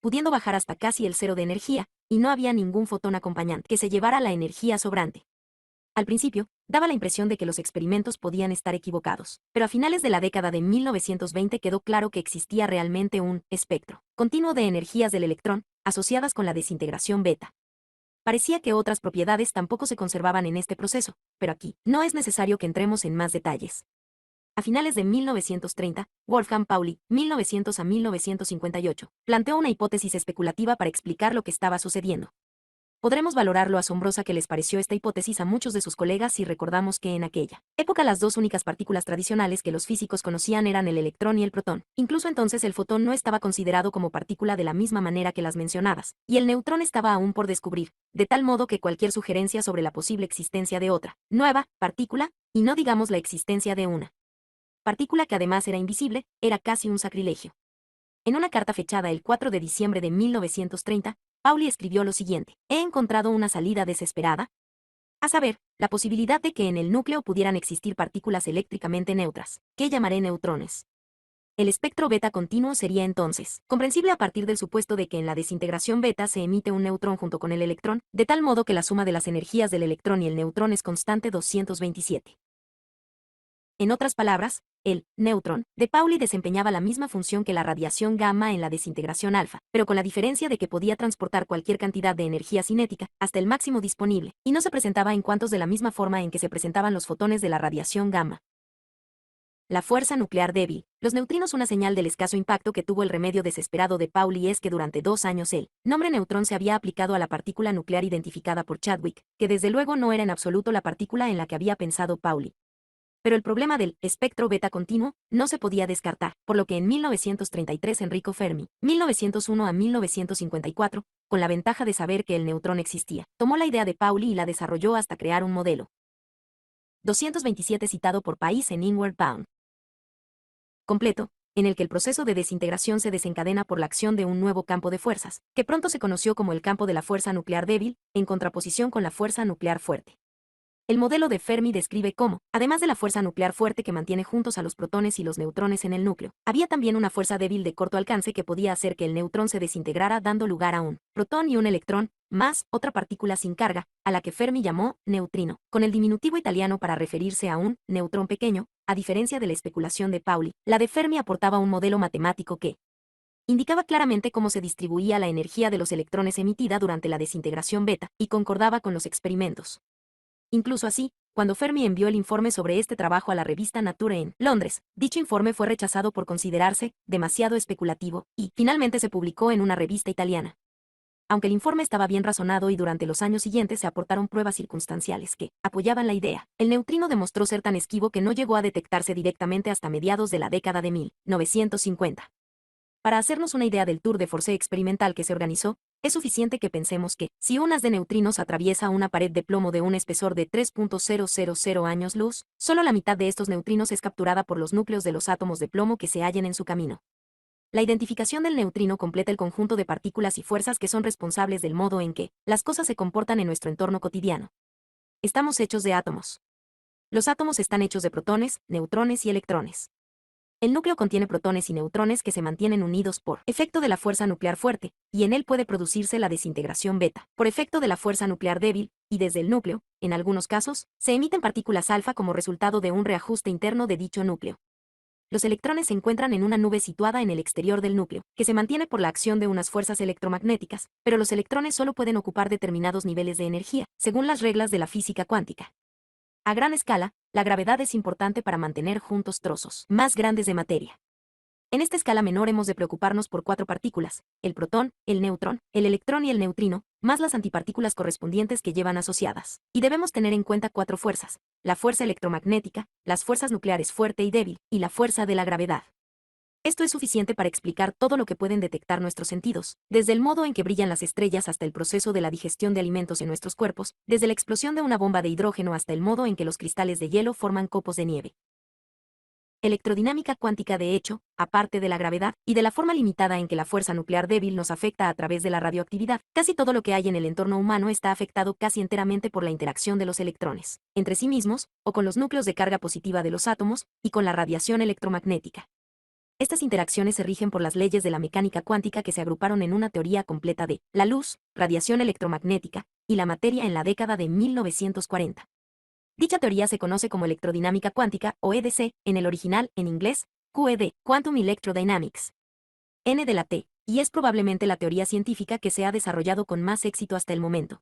A: pudiendo bajar hasta casi el cero de energía, y no había ningún fotón acompañante que se llevara la energía sobrante. Al principio, daba la impresión de que los experimentos podían estar equivocados, pero a finales de la década de 1920 quedó claro que existía realmente un espectro continuo de energías del electrón, asociadas con la desintegración beta. Parecía que otras propiedades tampoco se conservaban en este proceso, pero aquí no es necesario que entremos en más detalles. A finales de 1930, Wolfgang Pauli, 1900 a 1958, planteó una hipótesis especulativa para explicar lo que estaba sucediendo. Podremos valorar lo asombrosa que les pareció esta hipótesis a muchos de sus colegas si recordamos que en aquella época las dos únicas partículas tradicionales que los físicos conocían eran el electrón y el protón. Incluso entonces el fotón no estaba considerado como partícula de la misma manera que las mencionadas, y el neutrón estaba aún por descubrir, de tal modo que cualquier sugerencia sobre la posible existencia de otra, nueva, partícula, y no digamos la existencia de una partícula que además era invisible, era casi un sacrilegio. En una carta fechada el 4 de diciembre de 1930, Pauli escribió lo siguiente: he encontrado una salida desesperada, a saber, la posibilidad de que en el núcleo pudieran existir partículas eléctricamente neutras, que llamaré neutrones. El espectro beta continuo sería entonces comprensible a partir del supuesto de que en la desintegración beta se emite un neutrón junto con el electrón, de tal modo que la suma de las energías del electrón y el neutrón es constante 227. En otras palabras, el neutrón de Pauli desempeñaba la misma función que la radiación gamma en la desintegración alfa, pero con la diferencia de que podía transportar cualquier cantidad de energía cinética hasta el máximo disponible, y no se presentaba en cuantos de la misma forma en que se presentaban los fotones de la radiación gamma. La fuerza nuclear débil. Los neutrinos, una señal del escaso impacto que tuvo el remedio desesperado de Pauli es que durante 2 años el nombre neutrón se había aplicado a la partícula nuclear identificada por Chadwick, que desde luego no era en absoluto la partícula en la que había pensado Pauli. Pero el problema del espectro beta continuo no se podía descartar, por lo que en 1933 Enrico Fermi, 1901 a 1954, con la ventaja de saber que el neutrón existía, tomó la idea de Pauli y la desarrolló hasta crear un modelo. 227 citado por país en Inward Bound. Completo, en el que el proceso de desintegración se desencadena por la acción de un nuevo campo de fuerzas, que pronto se conoció como el campo de la fuerza nuclear débil, en contraposición con la fuerza nuclear fuerte. El modelo de Fermi describe cómo, además de la fuerza nuclear fuerte que mantiene juntos a los protones y los neutrones en el núcleo, había también una fuerza débil de corto alcance que podía hacer que el neutrón se desintegrara dando lugar a un protón y un electrón, más otra partícula sin carga, a la que Fermi llamó neutrino, con el diminutivo italiano para referirse a un neutrón pequeño. A diferencia de la especulación de Pauli, la de Fermi aportaba un modelo matemático que indicaba claramente cómo se distribuía la energía de los electrones emitida durante la desintegración beta, y concordaba con los experimentos. Incluso así, cuando Fermi envió el informe sobre este trabajo a la revista Nature en Londres, dicho informe fue rechazado por considerarse demasiado especulativo, y finalmente se publicó en una revista italiana. Aunque el informe estaba bien razonado y durante los años siguientes se aportaron pruebas circunstanciales que apoyaban la idea, el neutrino demostró ser tan esquivo que no llegó a detectarse directamente hasta mediados de la década de 1950. Para hacernos una idea del tour de force experimental que se organizó, es suficiente que pensemos que, si un haz de neutrinos atraviesa una pared de plomo de un espesor de 3.000 años luz, solo la mitad de estos neutrinos es capturada por los núcleos de los átomos de plomo que se hallen en su camino. La identificación del neutrino completa el conjunto de partículas y fuerzas que son responsables del modo en que las cosas se comportan en nuestro entorno cotidiano. Estamos hechos de átomos. Los átomos están hechos de protones, neutrones y electrones. El núcleo contiene protones y neutrones que se mantienen unidos por efecto de la fuerza nuclear fuerte, y en él puede producirse la desintegración beta, por efecto de la fuerza nuclear débil, y desde el núcleo, en algunos casos, se emiten partículas alfa como resultado de un reajuste interno de dicho núcleo. Los electrones se encuentran en una nube situada en el exterior del núcleo, que se mantiene por la acción de unas fuerzas electromagnéticas, pero los electrones solo pueden ocupar determinados niveles de energía, según las reglas de la física cuántica. A gran escala, la gravedad es importante para mantener juntos trozos más grandes de materia. En esta escala menor hemos de preocuparnos por 4 partículas: el protón, el neutrón, el electrón y el neutrino, más las antipartículas correspondientes que llevan asociadas. Y debemos tener en cuenta 4 fuerzas: la fuerza electromagnética, las fuerzas nucleares fuerte y débil, y la fuerza de la gravedad. Esto es suficiente para explicar todo lo que pueden detectar nuestros sentidos, desde el modo en que brillan las estrellas hasta el proceso de la digestión de alimentos en nuestros cuerpos, desde la explosión de una bomba de hidrógeno hasta el modo en que los cristales de hielo forman copos de nieve. Electrodinámica cuántica. De hecho, aparte de la gravedad, y de la forma limitada en que la fuerza nuclear débil nos afecta a través de la radioactividad, casi todo lo que hay en el entorno humano está afectado casi enteramente por la interacción de los electrones, entre sí mismos, o con los núcleos de carga positiva de los átomos, y con la radiación electromagnética. Estas interacciones se rigen por las leyes de la mecánica cuántica que se agruparon en una teoría completa de la luz, radiación electromagnética, y la materia en la década de 1940. Dicha teoría se conoce como electrodinámica cuántica, o EDC, en el original, en inglés, QED, Quantum Electrodynamics. N de la T, y es probablemente la teoría científica que se ha desarrollado con más éxito hasta el momento.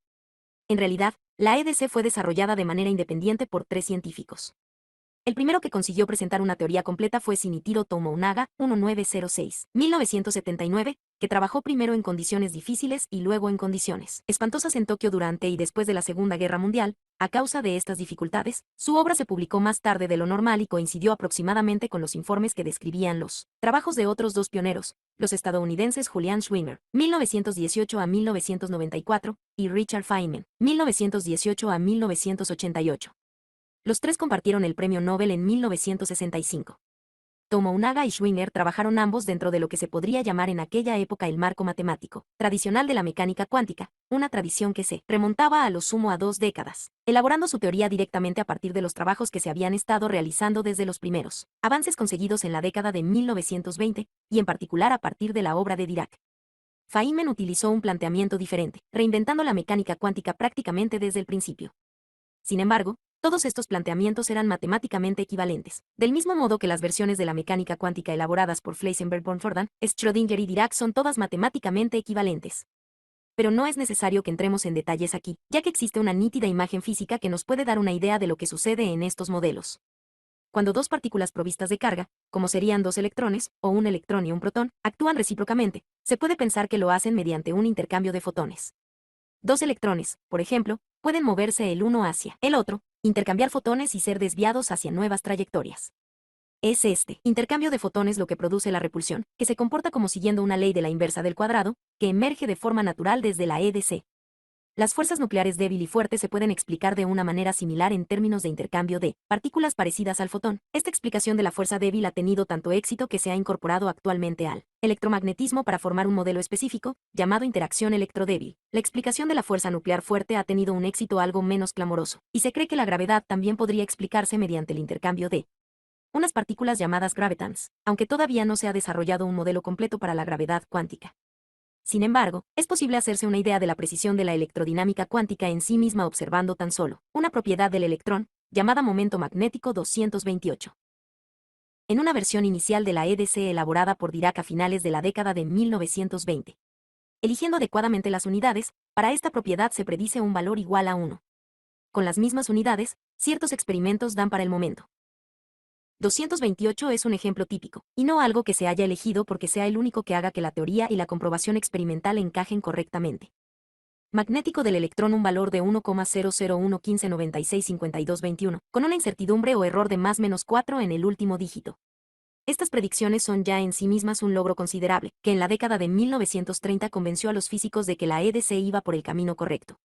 A: En realidad, la EDC fue desarrollada de manera independiente por 3 científicos. El primero que consiguió presentar una teoría completa fue Shinichiro Tomonaga, 1906-1979, que trabajó primero en condiciones difíciles y luego en condiciones espantosas en Tokio durante y después de la Segunda Guerra Mundial. A causa de estas dificultades, su obra se publicó más tarde de lo normal y coincidió aproximadamente con los informes que describían los trabajos de otros 2 pioneros, los estadounidenses Julian Schwimmer, 1918 a 1994, y Richard Feynman, 1918 a 1988. Los 3 compartieron el premio Nobel en 1965. Tomonaga y Schwinger trabajaron ambos dentro de lo que se podría llamar en aquella época el marco matemático tradicional de la mecánica cuántica, una tradición que se remontaba a lo sumo a 2 décadas, elaborando su teoría directamente a partir de los trabajos que se habían estado realizando desde los primeros avances conseguidos en la década de 1920, y en particular a partir de la obra de Dirac. Feynman utilizó un planteamiento diferente, reinventando la mecánica cuántica prácticamente desde el principio. Sin embargo, todos estos planteamientos eran matemáticamente equivalentes, del mismo modo que las versiones de la mecánica cuántica elaboradas por Heisenberg, Born-Jordan, Schrödinger y Dirac son todas matemáticamente equivalentes. Pero no es necesario que entremos en detalles aquí, ya que existe una nítida imagen física que nos puede dar una idea de lo que sucede en estos modelos. Cuando dos partículas provistas de carga, como serían dos electrones, o un electrón y un protón, actúan recíprocamente, se puede pensar que lo hacen mediante un intercambio de fotones. Dos electrones, por ejemplo, pueden moverse el uno hacia el otro, intercambiar fotones y ser desviados hacia nuevas trayectorias. Es este intercambio de fotones lo que produce la repulsión, que se comporta como siguiendo una ley de la inversa del cuadrado, que emerge de forma natural desde la EDC. Las fuerzas nucleares débil y fuerte se pueden explicar de una manera similar en términos de intercambio de partículas parecidas al fotón. Esta explicación de la fuerza débil ha tenido tanto éxito que se ha incorporado actualmente al electromagnetismo para formar un modelo específico, llamado interacción electrodébil. La explicación de la fuerza nuclear fuerte ha tenido un éxito algo menos clamoroso, y se cree que la gravedad también podría explicarse mediante el intercambio de unas partículas llamadas gravitons, aunque todavía no se ha desarrollado un modelo completo para la gravedad cuántica. Sin embargo, es posible hacerse una idea de la precisión de la electrodinámica cuántica en sí misma observando tan solo una propiedad del electrón, llamada momento magnético 228. En una versión inicial de la EDC elaborada por Dirac a finales de la década de 1920. Eligiendo adecuadamente las unidades, para esta propiedad se predice un valor igual a 1. Con las mismas unidades, ciertos experimentos dan para el momento. 228 es un ejemplo típico, y no algo que se haya elegido porque sea el único que haga que la teoría y la comprobación experimental encajen correctamente. Magnético del electrón un valor de 1,00115965221, con una incertidumbre o error de +/-4 en el último dígito. Estas predicciones son ya en sí mismas un logro considerable, que en la década de 1930 convenció a los físicos de que la EDC iba por el camino correcto.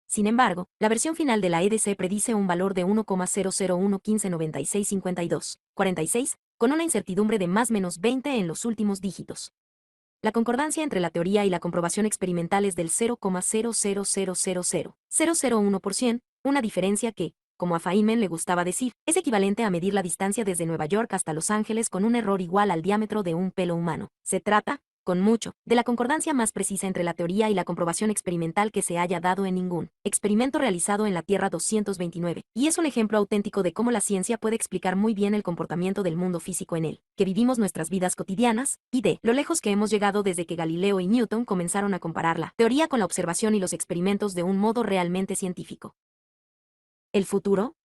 A: Sin embargo, la versión final de la EDC predice un valor de 1,00115965246, con una incertidumbre de +/-20 en los últimos dígitos. La concordancia entre la teoría y la comprobación experimental es del 0,0000001%, una diferencia que, como a Feynman le gustaba decir, es equivalente a medir la distancia desde Nueva York hasta Los Ángeles con un error igual al diámetro de un pelo humano. Se trata, con mucho, de la concordancia más precisa entre la teoría y la comprobación experimental que se haya dado en ningún experimento realizado en la Tierra 229, y es un ejemplo auténtico de cómo la ciencia puede explicar muy bien el comportamiento del mundo físico en él, que vivimos nuestras vidas cotidianas, y de lo lejos que hemos llegado desde que Galileo y Newton comenzaron a comparar la teoría con la observación y los experimentos de un modo realmente científico. ¿El futuro?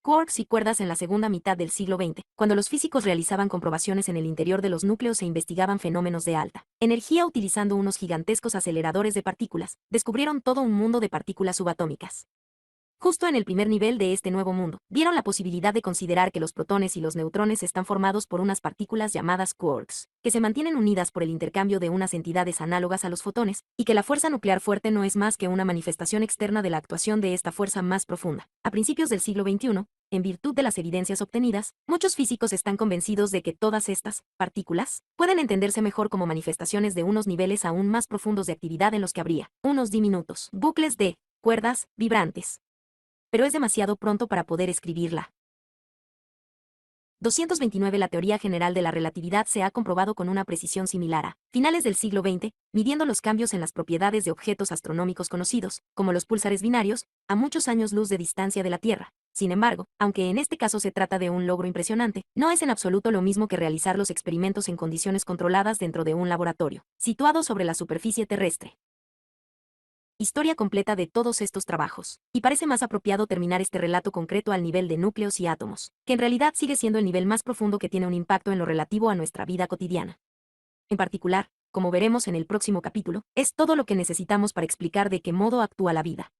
A: Quarks y cuerdas en la segunda mitad del siglo XX, cuando los físicos realizaban comprobaciones en el interior de los núcleos e investigaban fenómenos de alta energía utilizando unos gigantescos aceleradores de partículas, descubrieron todo un mundo de partículas subatómicas. Justo en el primer nivel de este nuevo mundo, vieron la posibilidad de considerar que los protones y los neutrones están formados por unas partículas llamadas quarks, que se mantienen unidas por el intercambio de unas entidades análogas a los fotones, y que la fuerza nuclear fuerte no es más que una manifestación externa de la actuación de esta fuerza más profunda. A principios del siglo XXI, en virtud de las evidencias obtenidas, muchos físicos están convencidos de que todas estas partículas pueden entenderse mejor como manifestaciones de unos niveles aún más profundos de actividad en los que habría unos diminutos bucles de cuerdas vibrantes. Pero es demasiado pronto para poder escribirla. 229 La teoría general de la relatividad se ha comprobado con una precisión similar a finales del siglo XX, midiendo los cambios en las propiedades de objetos astronómicos conocidos, como los púlsares binarios, a muchos años luz de distancia de la Tierra. Sin embargo, aunque en este caso se trata de un logro impresionante, no es en absoluto lo mismo que realizar los experimentos en condiciones controladas dentro de un laboratorio, situado sobre la superficie terrestre. Historia completa de todos estos trabajos, y parece más apropiado terminar este relato concreto al nivel de núcleos y átomos, que en realidad sigue siendo el nivel más profundo que tiene un impacto en lo relativo a nuestra vida cotidiana. En particular, como veremos en el próximo capítulo, es todo lo que necesitamos para explicar de qué modo actúa la vida.